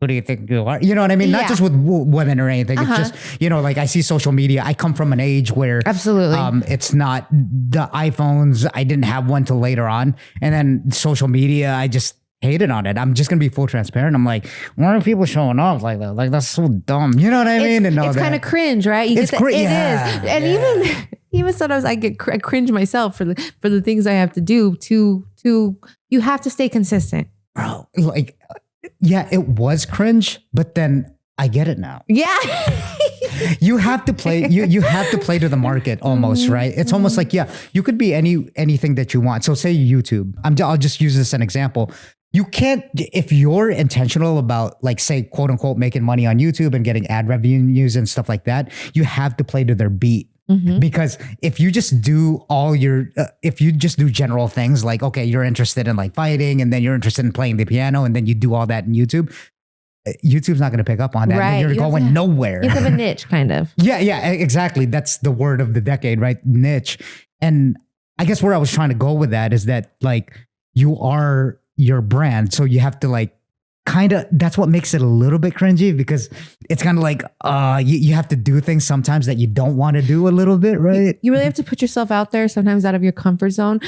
who do you think you are? You know what I mean? Not just with women or anything. It's just, you know, like I see social media. I come from an age where absolutely it's not the iPhones. I didn't have one till later on. And then social media, I just hated on it. I'm just going to be full transparent. I'm like, why are people showing off like that? Like, that's so dumb. You know what I mean? And it's kind of cringe, right? It is. And even sometimes I cringe myself for the things I have to do to you have to stay consistent. Bro, like, yeah, it was cringe, but then I get it now. Yeah. You have to play, you have to play to the market almost, right? It's almost like, yeah, you could be anything that you want. So say YouTube, I'll just use this as an example. You can't, if you're intentional about like, say, quote unquote, making money on YouTube and getting ad revenues and stuff like that, you have to play to their beat. Because if you just do if you just do general things like, okay, you're interested in like fighting and then you're interested in playing the piano and then you do all that in YouTube's not going to pick up on that. Right. And you're going nowhere. You have a niche kind of. Yeah, exactly. That's the word of the decade, right? Niche. And I guess where I was trying to go with that is that like you are your brand. So you have to like that's what makes it a little bit cringy because it's kind of like you have to do things sometimes that you don't want to do a little bit, right? You really have to put yourself out there sometimes out of your comfort zone.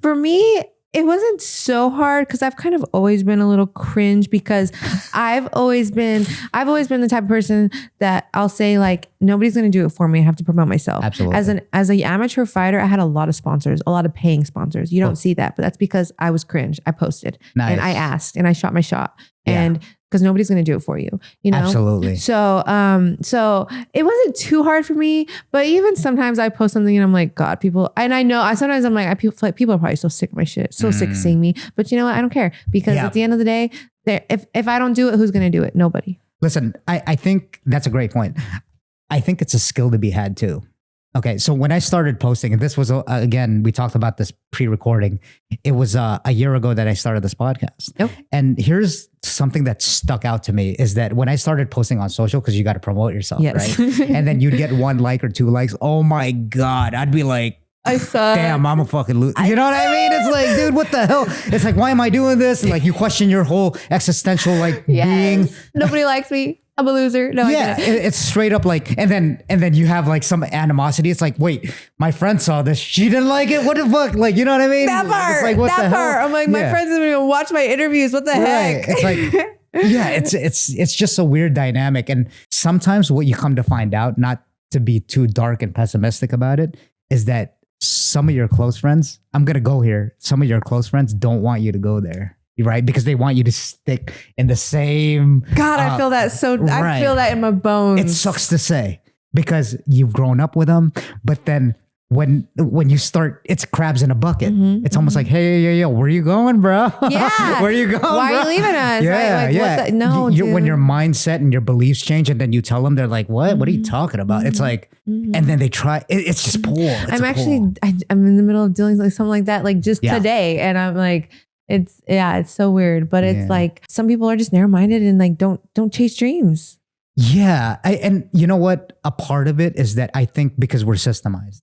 For me, it wasn't so hard because I've kind of always been a little cringe because I've always been the type of person that I'll say like, nobody's going to do it for me. I have to promote myself. Absolutely. As an amateur fighter, I had a lot of sponsors, a lot of paying sponsors. You don't see that, but that's because I was cringe. I posted and I asked and I shot my shot and because nobody's going to do it for you, you know? Absolutely. So it wasn't too hard for me, but even sometimes I post something and I'm like, God, people, and I know sometimes I'm like, people are probably so sick of my shit, so sick of seeing me, but you know what? I don't care because at the end of the day, if I don't do it, who's going to do it? Nobody. Listen, I think that's a great point. I think it's a skill to be had too. Okay, so when I started posting, and this was, again, we talked about this pre-recording. It was a year ago that I started this podcast. Yep. And here's something that stuck out to me is that when I started posting on social, because you got to promote yourself, right? And then you'd get 1 like or 2 likes. Oh my God, I'd be like, damn, I'm a fucking loser. You know what I mean? It's like, dude, what the hell? It's like, why am I doing this? And like you question your whole existential being. Nobody likes me. I'm a loser. No, it's straight up like, and then you have like some animosity. It's like, wait, my friend saw this. She didn't like it. What the fuck? Like, you know what I mean? That part. It's like, what the hell? I'm like, my friends didn't even watch my interviews. What the heck? It's like, it's just a weird dynamic. And sometimes what you come to find out, not to be too dark and pessimistic about it, is that some of your close friends, I'm going to go here. Some of your close friends don't want you to go there. Right? Because they want you to stick in the same. God, I feel that I feel that in my bones. It sucks to say because you've grown up with them. But then when you start, it's crabs in a bucket. It's almost like, hey, yo, where you going, bro? Yeah. Where you going, Why bro? are you leaving us? Yeah, What the, no, dude. When your mindset and your beliefs change and then you tell them, they're like, what? What are you talking about? It's like, and then they try. It's just poor. I'm in the middle of doing like something like that, like just today. And I'm like, it's so weird, but it's like some people are just narrow-minded and like don't chase dreams. Yeah. And you know what? A part of it is that I think because we're systemized.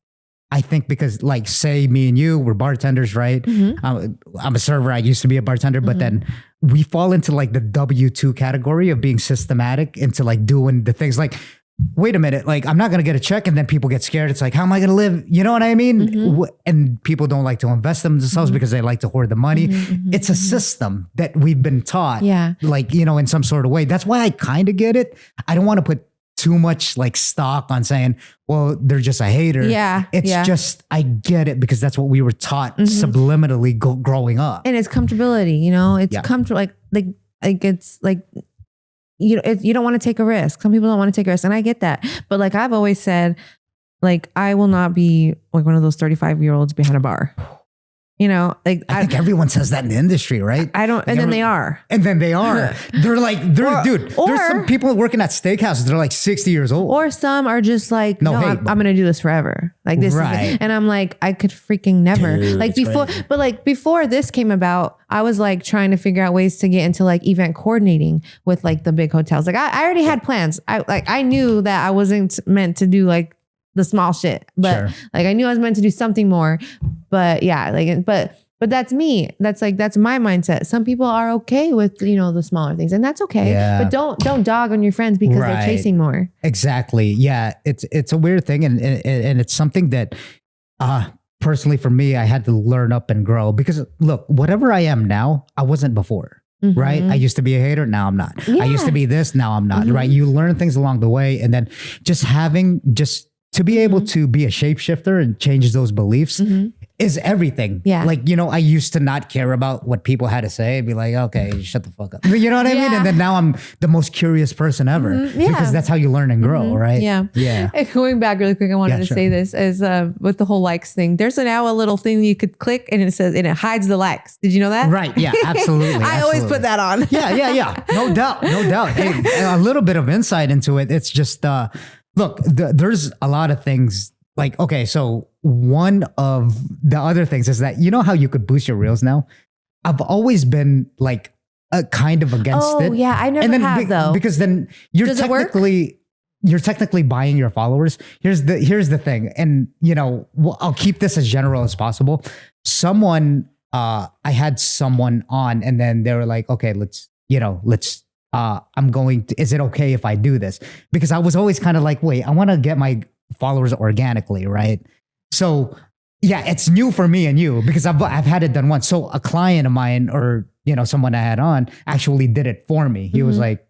I think because like say me and you, we're bartenders, right? I'm a server. I used to be a bartender, but then we fall into like the W-2 category of being systematic into like doing the things like, wait a minute, like I'm not going to get a check. And then people get scared. It's like, how am I going to live? You know what I mean? And people don't like to invest themselves because they like to hoard the money. It's a system that we've been taught, like, you know, in some sort of way. That's why I kind of get it. I don't want to put too much like stock on saying, well, they're just a hater. It's just, I get it because that's what we were taught subliminally growing up. And it's comfortability, you know, it's comfortable. Like it's like, you don't want to take a risk. Some people don't want to take a risk. And I get that. But like I've always said, like I will not be like one of those 35-year-olds behind a bar. You know, like I think everyone says that in the industry, right? I don't, and then they are. And then they are. They're like, there's some people working at steakhouses. They're like 60 years old. Or some are just like, no, I'm going to do this forever. Like this. Right. And I'm like, I could freaking never. Dude, like before, crazy. But like before this came about, I was like trying to figure out ways to get into like event coordinating with like the big hotels. Like I already had plans. I knew that I wasn't meant to do like the small shit, but like I knew I was meant to do something more. But yeah, like, but that's me. That's my mindset. Some people are okay with, you know, the smaller things, and that's okay. Yeah. But don't dog on your friends because they're chasing more. Exactly. Yeah. It's a weird thing. And it's something that, personally for me, I had to learn up and grow because look, whatever I am now, I wasn't before. Right? I used to be a hater. Now I'm not. I used to be this. Now I'm not. Right? You learn things along the way. And then just to be able to be a shapeshifter and change those beliefs is everything. Yeah. Like, you know, I used to not care about what people had to say. I'd be like, okay, shut the fuck up. You know what I mean? And then now I'm the most curious person ever because that's how you learn and grow, right? Yeah. Yeah. And going back really quick, I wanted to say this is with the whole likes thing. There's now a little thing you could click and it says, and it hides the likes. Did you know that? Right. Yeah, absolutely. I always put that on. Yeah. No doubt. Hey, a little bit of insight into it. It's just, look, there's a lot of things like, okay, so one of the other things is that, you know how you could boost your reels now? I've always been like kind of against it. Oh yeah, I never have though. Because then you're technically buying your followers. Here's the thing. And you know, I'll keep this as general as possible. I had someone on and then they were like, okay, let's is it okay if I do this? Because I was always kind of like, wait, I want to get my followers organically, right? So yeah, it's new for me and you because I've had it done once. So a client of mine or, you know, someone I had on actually did it for me. He was like,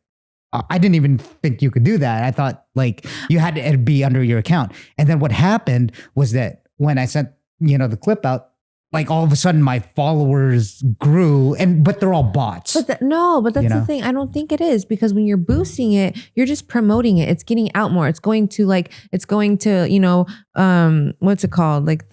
I didn't even think you could do that. I thought like you had to be under your account. And then what happened was that when I sent, you know, the clip out, like all of a sudden my followers grew but they're all bots. But that's the thing. I don't think it is because when you're boosting it, you're just promoting it. It's getting out more. It's going to, you know, what's it called? Like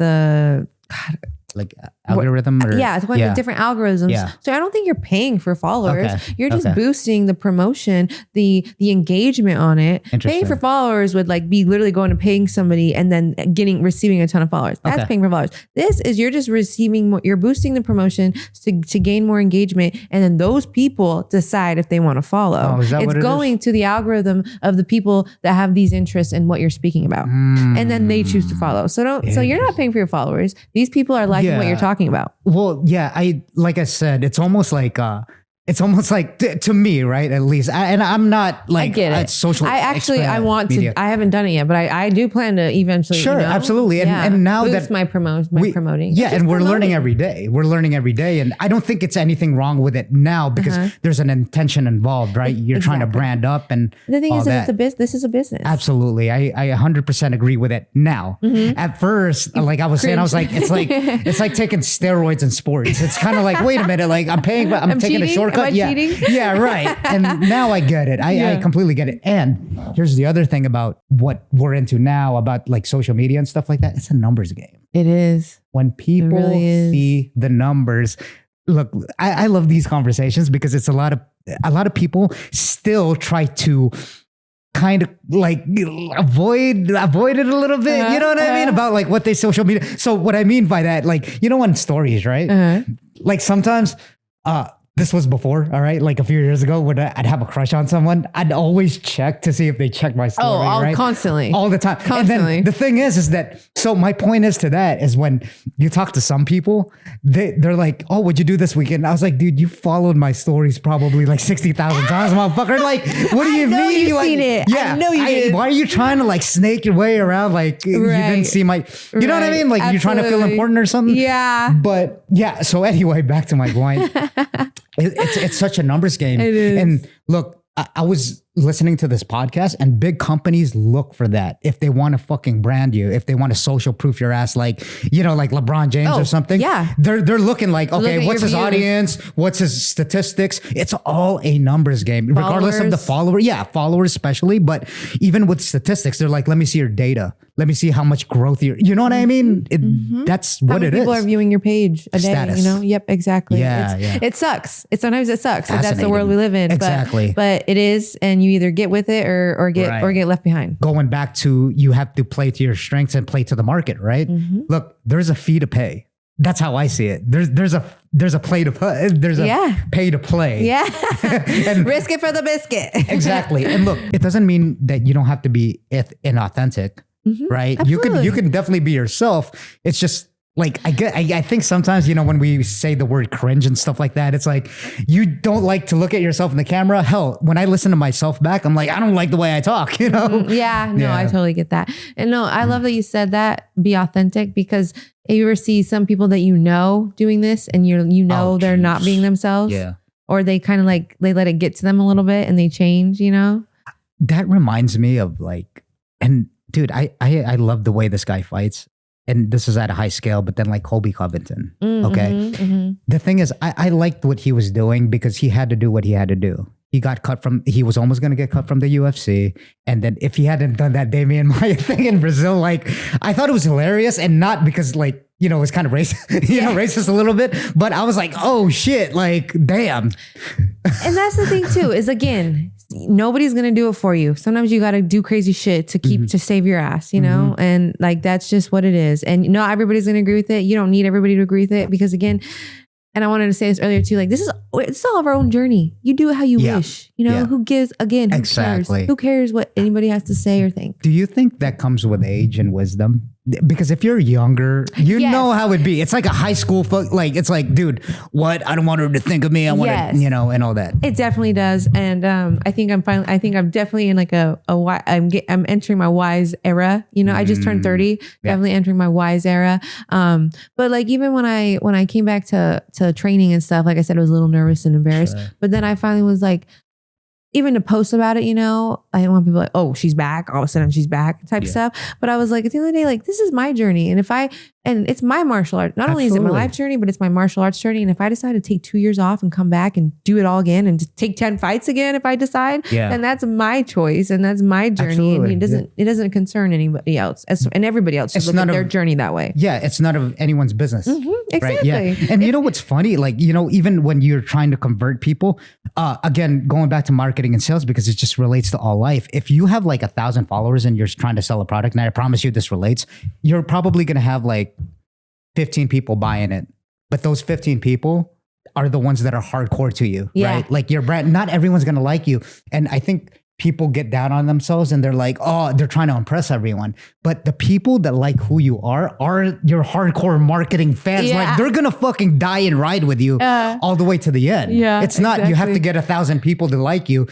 like algorithm or it's going to different algorithms. Yeah. So I don't think you're paying for followers. Okay. You're just boosting the promotion, the engagement on it. Paying for followers would like be literally going to paying somebody and then receiving a ton of followers. That's paying for followers. This is you're just receiving more, you're boosting the promotion to gain more engagement, and then those people decide if they want to follow. Oh, is that it's what it going is? to the algorithm of the people that have these interests in what you're speaking about. And then they choose to follow. So you're not paying for your followers. These people are liking what you're talking about. Well, yeah, like I said, it's almost like to me, right? At least, and I'm not like social. I haven't done it yet, but I do plan to eventually. Sure, you know? Absolutely, and now boost that my promoting, and we're learning every day. We're learning every day, and I don't think it's anything wrong with it now because there's an intention involved, right? You're trying to brand up, and the thing is that this is a business. Absolutely, I 100% agree with it now. At first, like I was saying, I was like, it's like taking steroids in sports. It's kind of like, wait a minute, like I'm taking cheating? a shortcut. Cheating? Yeah, right. And now I get it. I completely get it. And here's the other thing about what we're into now about like social media and stuff like that. It's a numbers game. It is. When people see the numbers, look, I love these conversations because it's a lot of people still try to kind of like avoid it a little bit. You know what I mean? About like what they social media. So what I mean by that, like, you know, on stories, right? Like sometimes, this was before, all right? Like a few years ago when I'd have a crush on someone, I'd always check to see if they check my story, right? Constantly. All the time. Constantly. And then the thing is that, so my point is to that is when you talk to some people, they're like, oh, what'd you do this weekend? I was like, dude, you followed my stories probably like 60,000 times, motherfucker. Like, what do you mean? You've seen it. Yeah. I know you did. Why are you trying to like snake your way around? Like you didn't see my, you know what I mean? Like you're trying to feel important or something. Yeah. But yeah. So anyway, back to my point. It's such a numbers game. It is. And look, I was listening to this podcast and big companies look for that. If they want to fucking brand you, if they want to social proof your ass, like, you know, like LeBron James or something. Yeah. They're looking like, okay, what's his audience? What's his statistics? It's all a numbers game, regardless of the follower. Yeah. Followers especially. But even with statistics, they're like, let me see your data. Let me see how much growth you know what I mean? That's what it is. People are viewing your page a day, Status. you know? Yep, exactly. Yeah, It sucks. Sometimes it sucks. That's the world we live in. Exactly. But it is, and you either get with it or get left behind. Going back to, you have to play to your strengths and play to the market, right? Look, there's a fee to pay. That's how I see it. There's a play to play. There's a pay to play. Yeah. And risk it for the biscuit. Exactly. And look, it doesn't mean that you don't have to be inauthentic, right? Absolutely. You can definitely be yourself. It's just like, I think sometimes, you know, when we say the word cringe and stuff like that, it's like, you don't like to look at yourself in the camera. Hell, when I listen to myself back, I'm like, I don't like the way I talk, you know? I totally get that. And no, I love that you said that, be authentic, because if you ever see some people that you know doing this and they're not being themselves, or they kind of like, they let it get to them a little bit and they change, you know? That reminds me of like, and dude, I love the way this guy fights. And this is at a high scale, but then like Colby Covington. Okay. The thing is, I liked what he was doing because he had to do what he had to do. He was almost going to get cut from the UFC. And then if he hadn't done that Damian Maia thing in Brazil, like, I thought it was hilarious, and not because like, you know, it was kind of racist, racist a little bit, but I was like, oh shit, like, damn. And that's the thing too, is again, nobody's going to do it for you. Sometimes you got to do crazy shit to keep, to save your ass, you know? And like, that's just what it is. And not everybody's going to agree with it. You don't need everybody to agree with it because again, and I wanted to say this earlier too, like it's all of our own journey. You do it how you wish, you know, who gives, again, who cares? Who cares what anybody has to say or think? Do you think that comes with age and wisdom? Because if you're younger, you know how it'd be. It's like a high school, like, it's like, dude, what? I don't want her to think of me. I want to, you know, and all that. It definitely does. And I think I'm definitely in like I'm entering my wise era. You know, I just turned 30, definitely entering my wise era. But like, even when I came back to training and stuff, like I said, I was a little nervous and embarrassed, but then I finally was like, even to post about it, you know, I don't want people like, oh, she's back. All of a sudden she's back type stuff. But I was like, at the end of the day, like, this is my journey. And and it's my martial art. Not only is it my life journey, but it's my martial arts journey. And if I decide to take 2 years off and come back and do it all again and just take 10 fights again, if I decide, then that's my choice and that's my journey. And it doesn't concern anybody else and everybody else should look at their journey that way. Yeah. It's none of anyone's business. Exactly. Right? Yeah. And you know what's funny? Like, you know, even when you're trying to convert people, again, going back to marketing and sales, because it just relates to all life. If you have like 1,000 followers and you're trying to sell a product, and I promise you this relates, you're probably going to have like 15 people buying it. But those 15 people are the ones that are hardcore to you, right? Like your brand, not everyone's going to like you. And I think people get down on themselves and they're like, oh, they're trying to impress everyone. But the people that like who you are your hardcore marketing fans. Like they're going to fucking die and ride with you all the way to the end. Yeah, it's not, you have to get 1,000 people to like you.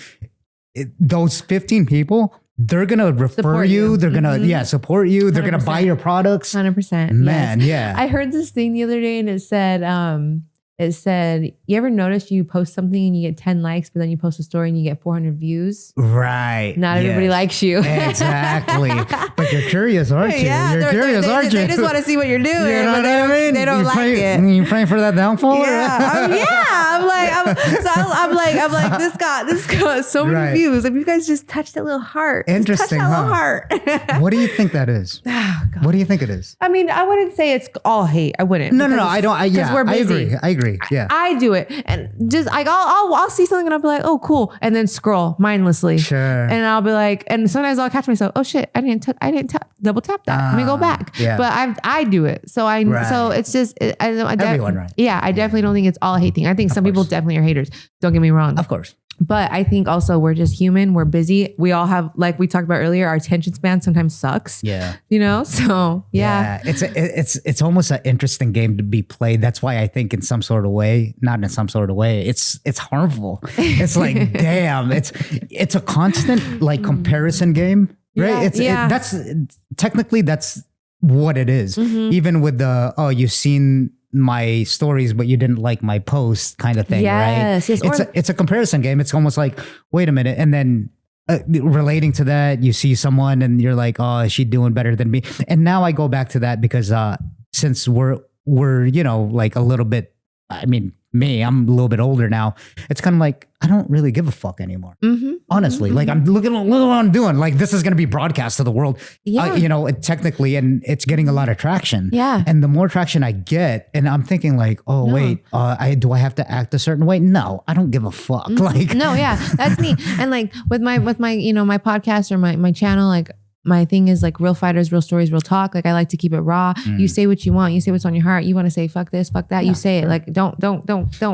Those 15 people, they're going to refer you. They're going to, support you. They're going to buy your products. 100%. Man, I heard this thing the other day and it said, you ever notice you post something and you get 10 likes, but then you post a story and you get 400 views? Right. Not everybody likes you. Exactly. But you're curious, aren't you? You're curious, aren't you? They just want to see what you're doing. You know what I mean? They don't like it. You praying for that downfall? I'm like, this got so many views. If you guys just touch that little heart. Interesting, touch that little heart. What do you think that is? Oh, God. What do you think it is? I mean, I wouldn't say it's all hate. I wouldn't. No, I don't. I agree. Yeah. I do it. And just like, I'll see something and I'll be like, oh, cool. And then scroll mindlessly. Sure. And I'll be like, and sometimes I'll catch myself, oh shit, I didn't double tap that. Let me go back. Yeah. But I do it. So so it's just, everyone, right? Yeah. I definitely don't think it's all hate thing. I think some people definitely are haters. Don't get me wrong. Of course. But I think also we're just human. We're busy. We all have, like we talked about earlier, our attention span sometimes sucks. Yeah. You know? So yeah. It's almost an interesting game to be played. That's why I think in some sort of way, not in some sort of way, it's harmful. It's like, damn, it's a constant like comparison game, right? That's technically that's what it is. Even with the, you've seen my stories, but you didn't like my post kind of thing, right? Yes. It's a comparison game. It's almost like, wait a minute. And then relating to that, you see someone and you're like, oh, is she doing better than me? And now I go back to that because since we're, you know, like a little bit, I mean, I'm a little bit older now. It's kind of like, I don't really give a fuck anymore. Honestly, like I'm looking at what I'm doing. Like this is going to be broadcast to the world, you know, technically, and it's getting a lot of traction. Yeah. And the more traction I get, and I'm thinking like, wait, do I have to act a certain way? No, I don't give a fuck. Like, no, that's me. And like with my, you know, my podcast or my channel, like, my thing is like real fighters, real stories, real talk. Like I like to keep it raw. You say what you want. You say what's on your heart. You want to say fuck this, fuck that. You say it. Like don't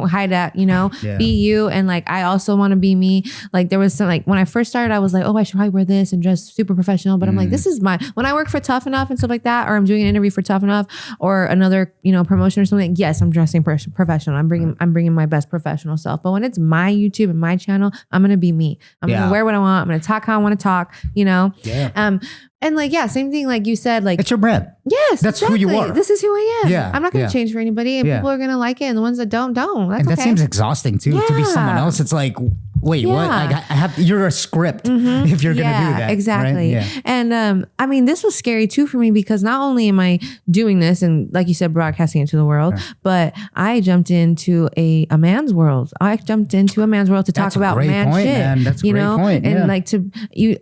hide that. You know, be you. And like I also want to be me. Like there was some like when I first started, I was like, oh, I should probably wear this and dress super professional. But I'm like, this is when I work for Tough Enough and stuff like that, or I'm doing an interview for Tough Enough or another promotion or something. Yes, I'm dressing professional. I'm bringing my best professional self. But when it's my YouTube and my channel, I'm gonna be me. I'm gonna wear what I want. I'm gonna talk how I want to talk. You know. Yeah. And like, same thing. Like you said, like it's your brand. Yes, that's exactly who you are. This is who I am. Yeah, I'm not going to change for anybody, and people are going to like it, and the ones that don't. That's and that seems exhausting too. To be someone else, it's like, wait, what? Like I have. You're a script if you're going to do that. Exactly. Right? Yeah. And I mean, this was scary too for me because not only am I doing this and like you said, broadcasting it to the world, but I jumped into a man's world. I jumped into a man's world to talk about man shit. Man. That's a great point. And like you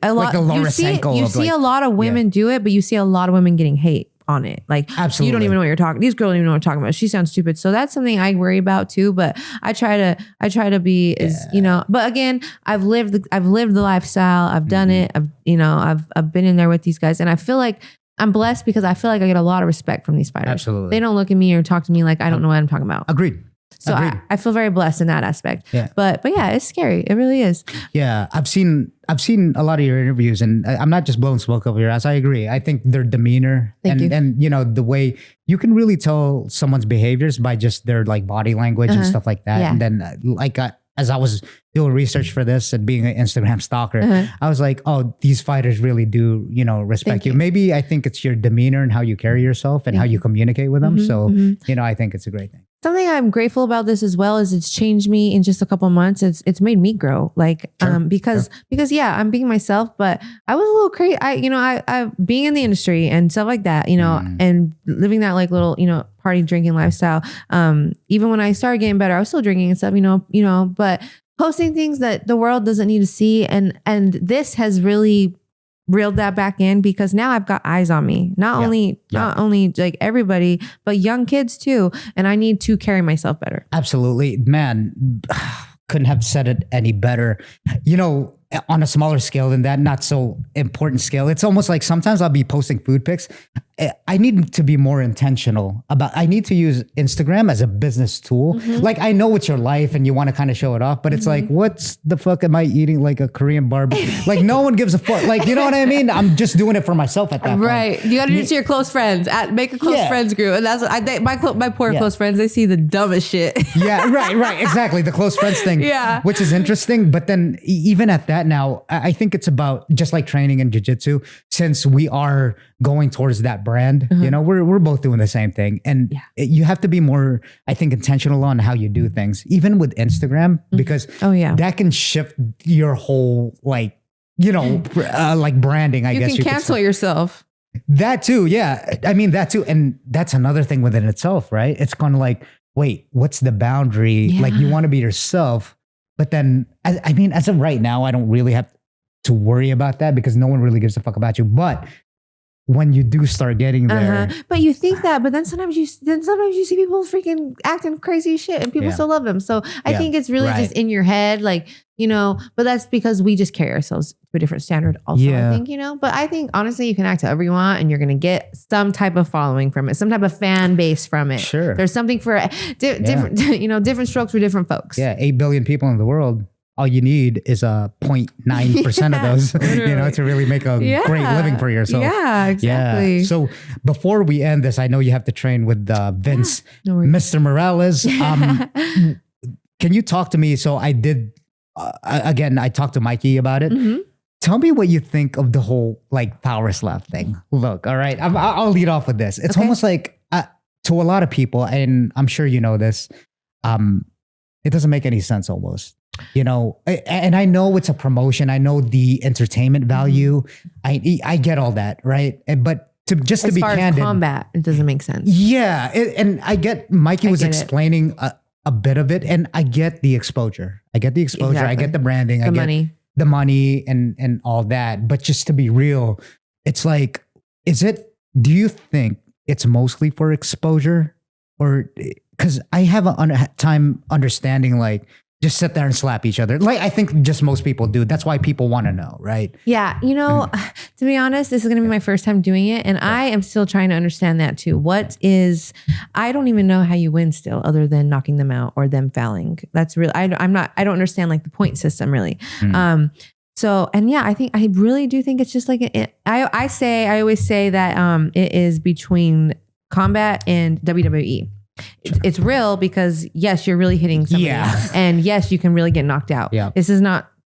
see a lot of women do it, but you see a lot of women getting hate on it. Like, Absolutely. you don't even know what you're talking. These girls don't even know what you're talking about. She sounds stupid. So that's something I worry about too. But I try to be as, but again, I've lived the lifestyle. I've done it. I've been in there with these guys, and I feel like I'm blessed because I feel like I get a lot of respect from these fighters. Absolutely. They don't look at me or talk to me like I don't know what I'm talking about. Agreed. So I feel very blessed in that aspect. Yeah. But yeah, it's scary. It really is. Yeah. I've seen a lot of your interviews, and I'm not just blowing smoke over your ass. I agree. I think their demeanor and the way you can really tell someone's behaviors by just their like body language and stuff like that. Yeah. And then as I was doing research for this and being an Instagram stalker, I was like, oh, these fighters really do, respect you. Maybe I think it's your demeanor and how you carry yourself and how you communicate with them. So, I think it's a great thing. Something I'm grateful about this as well is it's changed me in just a couple of months. It's made me grow, because I'm being myself, but I was a little crazy. I being in the industry and stuff like that, and living that like little, party drinking lifestyle. Even when I started getting better, I was still drinking and stuff, but posting things that the world doesn't need to see. And this has really reeled that back in because now I've got eyes on me, not only like everybody, but young kids too. And I need to carry myself better. Absolutely, man. Couldn't have said it any better. On a smaller scale than that, not so important scale. It's almost like sometimes I'll be posting food pics. I need to be more intentional I need to use Instagram as a business tool. Like, I know it's your life and you want to kind of show it off, but it's like, what's the fuck am I eating? Like a Korean barbecue? Like, no one gives a fuck. Like, you know what I mean? I'm just doing it for myself at that point. Right. You got to do it to your close friends. Make a close friends group. And that's what I think. My poor close friends, they see the dumbest shit. Yeah, right. Exactly. The close friends thing. Yeah. Which is interesting. But then even at that now, I think it's about just like training in jiu-jitsu, since we are going towards that brand, we're both doing the same thing. And you have to be more, I think, intentional on how you do things, even with Instagram, because that can shift your whole, like, like branding, I guess. You can cancel yourself. That too. Yeah. I mean, that too. And that's another thing within itself, right? It's kind of like, wait, what's the boundary? Yeah. Like, you want to be yourself. But then, I mean, as of right now, I don't really have to worry about that because no one really gives a fuck about you. But when you do start getting there, but you think that, but then sometimes you see people freaking acting crazy shit and people still love them. So I think it's really just in your head, like, but that's because we just carry ourselves to a different standard also, I think, but I think honestly, you can act however you want and you're going to get some type of following from it, some type of fan base from it. Sure. There's something for different, different strokes for different folks. Yeah. 8 billion people in the world. All you need is a 0.9% of those, to really make a great living for yourself. Yeah, exactly. Yeah. So before we end this, I know you have to train with Vince, Mr. Morales. Can you talk to me? So I did, again, I talked to Mikey about it. Tell me what you think of the whole like power slap thing. Look, all right, I'll lead off with this. It's almost like to a lot of people, and I'm sure you know this, it doesn't make any sense almost. And I know it's a promotion. I know the entertainment value. I get all that, right? But to be candid, as combat, it doesn't make sense. Yeah, and I get Mikey was explaining a bit of it, and I get the exposure. I get the branding. I get the money and all that. But just to be real, it's like, do you think it's mostly for exposure, or because I have a time understanding like, just sit there and slap each other. Like, I think just most people do. That's why people want to know, right? Yeah. To be honest, this is going to be my first time doing it. And I am still trying to understand that too. I don't even know how you win still other than knocking them out or them fouling. That's really, I don't understand like the point system really. I really do think it's just like, I always say that it is between combat and WWE. It's real because yes, you're really hitting somebody, and yes, you can really get knocked out. Yeah.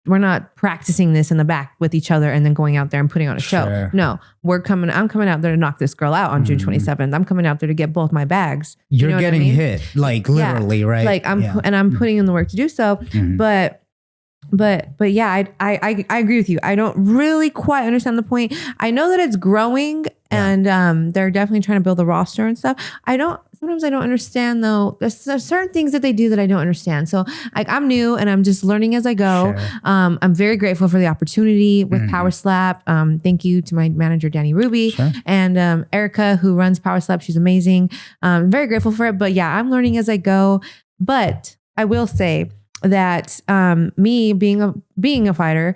We're not practicing this in the back with each other and then going out there and putting on a show. No, I'm coming out there to knock this girl out on June 27th. I'm coming out there to get both my bags. You're getting hit, like literally, right? Like I'm putting in the work to do so. But yeah, I agree with you. I don't really quite understand the point. I know that it's growing and they're definitely trying to build a roster and stuff. sometimes I don't understand though. There's certain things that they do that I don't understand. So like I'm new and I'm just learning as I go. Sure. I'm very grateful for the opportunity with Power Slap. Thank you to my manager, Danny Ruby, and Erica, who runs Power Slap. She's amazing. I'm very grateful for it. But yeah, I'm learning as I go. But I will say that me being a fighter,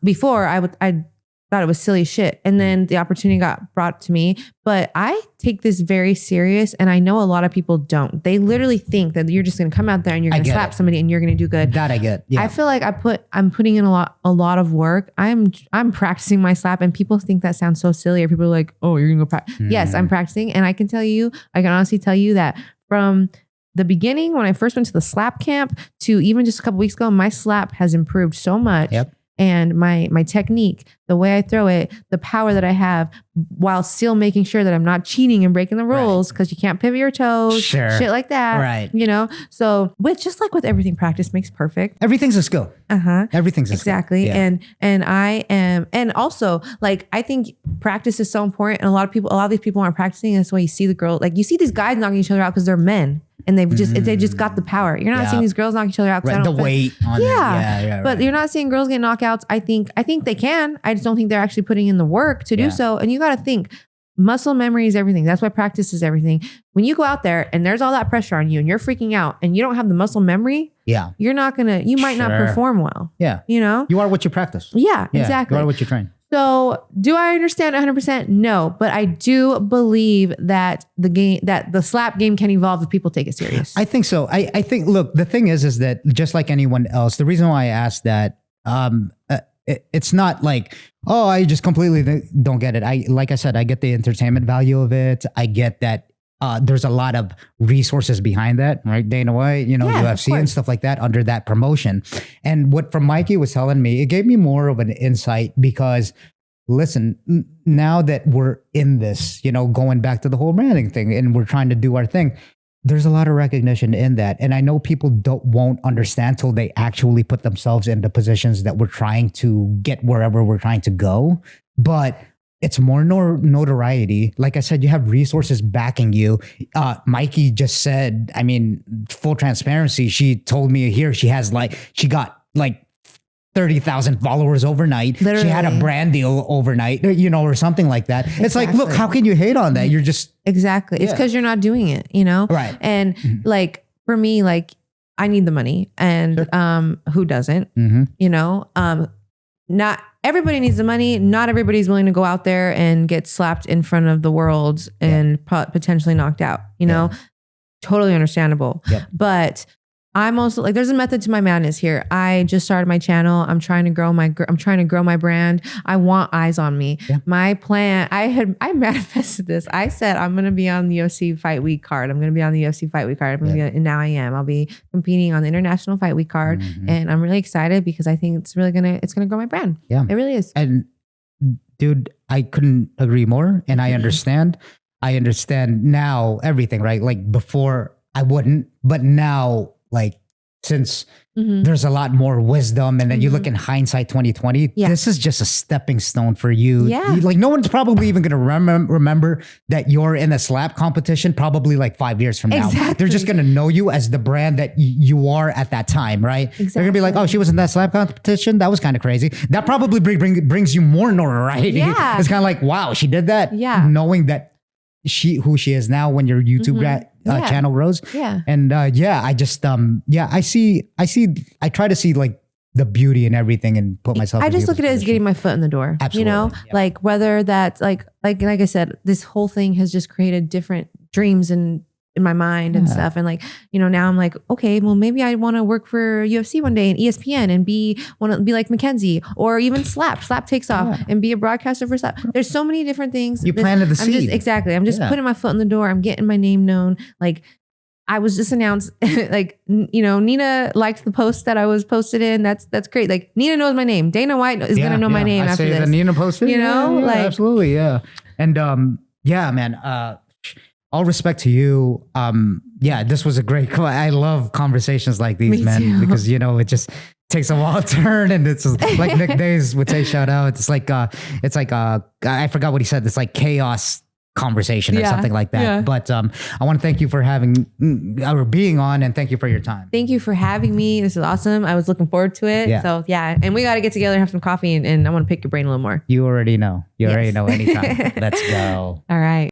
before I thought it was silly shit. And then the opportunity got brought to me. But I take this very serious. And I know a lot of people don't. They literally think that you're just going to come out there and you're going to slap somebody and you're going to do good. That I get. Yeah. I feel like I'm putting in a lot of work. I'm practicing my slap, and people think that sounds so silly. Or people are like, oh, you're going to go practice. Yes, I'm practicing. And I can honestly tell you that from the beginning, when I first went to the slap camp to even just a couple weeks ago, my slap has improved so much. Yep. And my technique, the way I throw it, the power that I have, while still making sure that I'm not cheating and breaking the rules, because you can't pivot your toes, shit like that. Right. You know, so just like with everything, practice makes perfect. Everything's a skill. Everything's a exactly. skill. Yeah. And I am, and also like I think practice is so important. And a lot of these people aren't practicing. That's why you see the girl, like you see these guys knocking each other out because they're men. And they just got the power. You're not seeing these girls knock each other out. Right, the weight on it. But you're not seeing girls get knockouts. I think they can. I just don't think they're actually putting in the work to do so. And you got to think, muscle memory is everything. That's why practice is everything. When you go out there and there's all that pressure on you and you're freaking out and you don't have the muscle memory, you might not perform well. Yeah. You know? You are what you practice. Yeah, exactly. You are what you train. So do I understand 100%? No, but I do believe that the slap game can evolve if people take it serious. I think so. I think, look, the thing is that just like anyone else, the reason why I asked that, it's not like, oh, I just completely don't get it. Like I said, I get the entertainment value of it. I get that there's a lot of resources behind that, right? Dana White, UFC and stuff like that under that promotion. And what from Mikey was telling me, it gave me more of an insight because listen, now that we're in this, going back to the whole branding thing and we're trying to do our thing, there's a lot of recognition in that. And I know people won't understand till they actually put themselves in the positions that we're trying to get wherever we're trying to go. But it's more notoriety. Like I said, you have resources backing you. Mikey just said, I mean, full transparency. She told me here she got 30,000 followers overnight. Literally. She had a brand deal overnight, or something like that. Exactly. It's like, look, how can you hate on that? You're just exactly. It's because you're not doing it, Right. And like for me, like I need the money, and who doesn't? Not everybody needs the money. Not everybody's willing to go out there and get slapped in front of the world and potentially knocked out, totally understandable. Yep. But I'm also like, there's a method to my madness here. I just started my channel. I'm trying to grow my brand. I want eyes on me. Yeah. My plan, I manifested this. I said, I'm going to be on the UFC Fight Week card. And now I am. I'll be competing on the International Fight Week card. And I'm really excited because I think it's going to grow my brand. Yeah, it really is. And dude, I couldn't agree more. And I understand now everything, right? Like before I wouldn't, but now, like, since there's a lot more wisdom, and then you look in hindsight 2020, this is just a stepping stone for you. Yeah. Like no one's probably even going to remember that you're in a slap competition probably like 5 years from now. Exactly. They're just going to know you as the brand that you are at that time, right? Exactly. They're going to be like, oh, she was in that slap competition? That was kind of crazy. That probably brings you more notoriety. Yeah. It's kind of like, wow, she did that. Yeah. Knowing that who she is now when your YouTube channel grows. Yeah. And I try to see like the beauty in everything and put myself. I just look at it as getting my foot in the door. Absolutely. Yep. Like whether that's like I said, this whole thing has just created different dreams in my mind and stuff. And like, now I'm like, okay, well maybe I want to work for UFC one day and ESPN and want to be like Mackenzie, or even Slap takes off and be a broadcaster for Slap. There's so many different things. You planted the seed. I'm just putting my foot in the door. I'm getting my name known. Like I was just announced, like, Nina liked the post that I was posted in. That's great. Like Nina knows my name. Dana White is going to know my name after this. That Nina posted, like absolutely. Yeah. And man, all respect to you. This was a great I love conversations like these, man, because it just takes a wild turn, and it's like Nick Days would say, shout out. It's like I forgot what he said. It's like chaos conversation or Yeah, something like that. yeah. But I want to thank you for being on, and thank you for your time. Thank you for having me. This is awesome. I was looking forward to it. Yeah. So yeah, and we got to get together and have some coffee, and I want to pick your brain a little more. You already know. You already Yes. know anytime. Let's go. All right.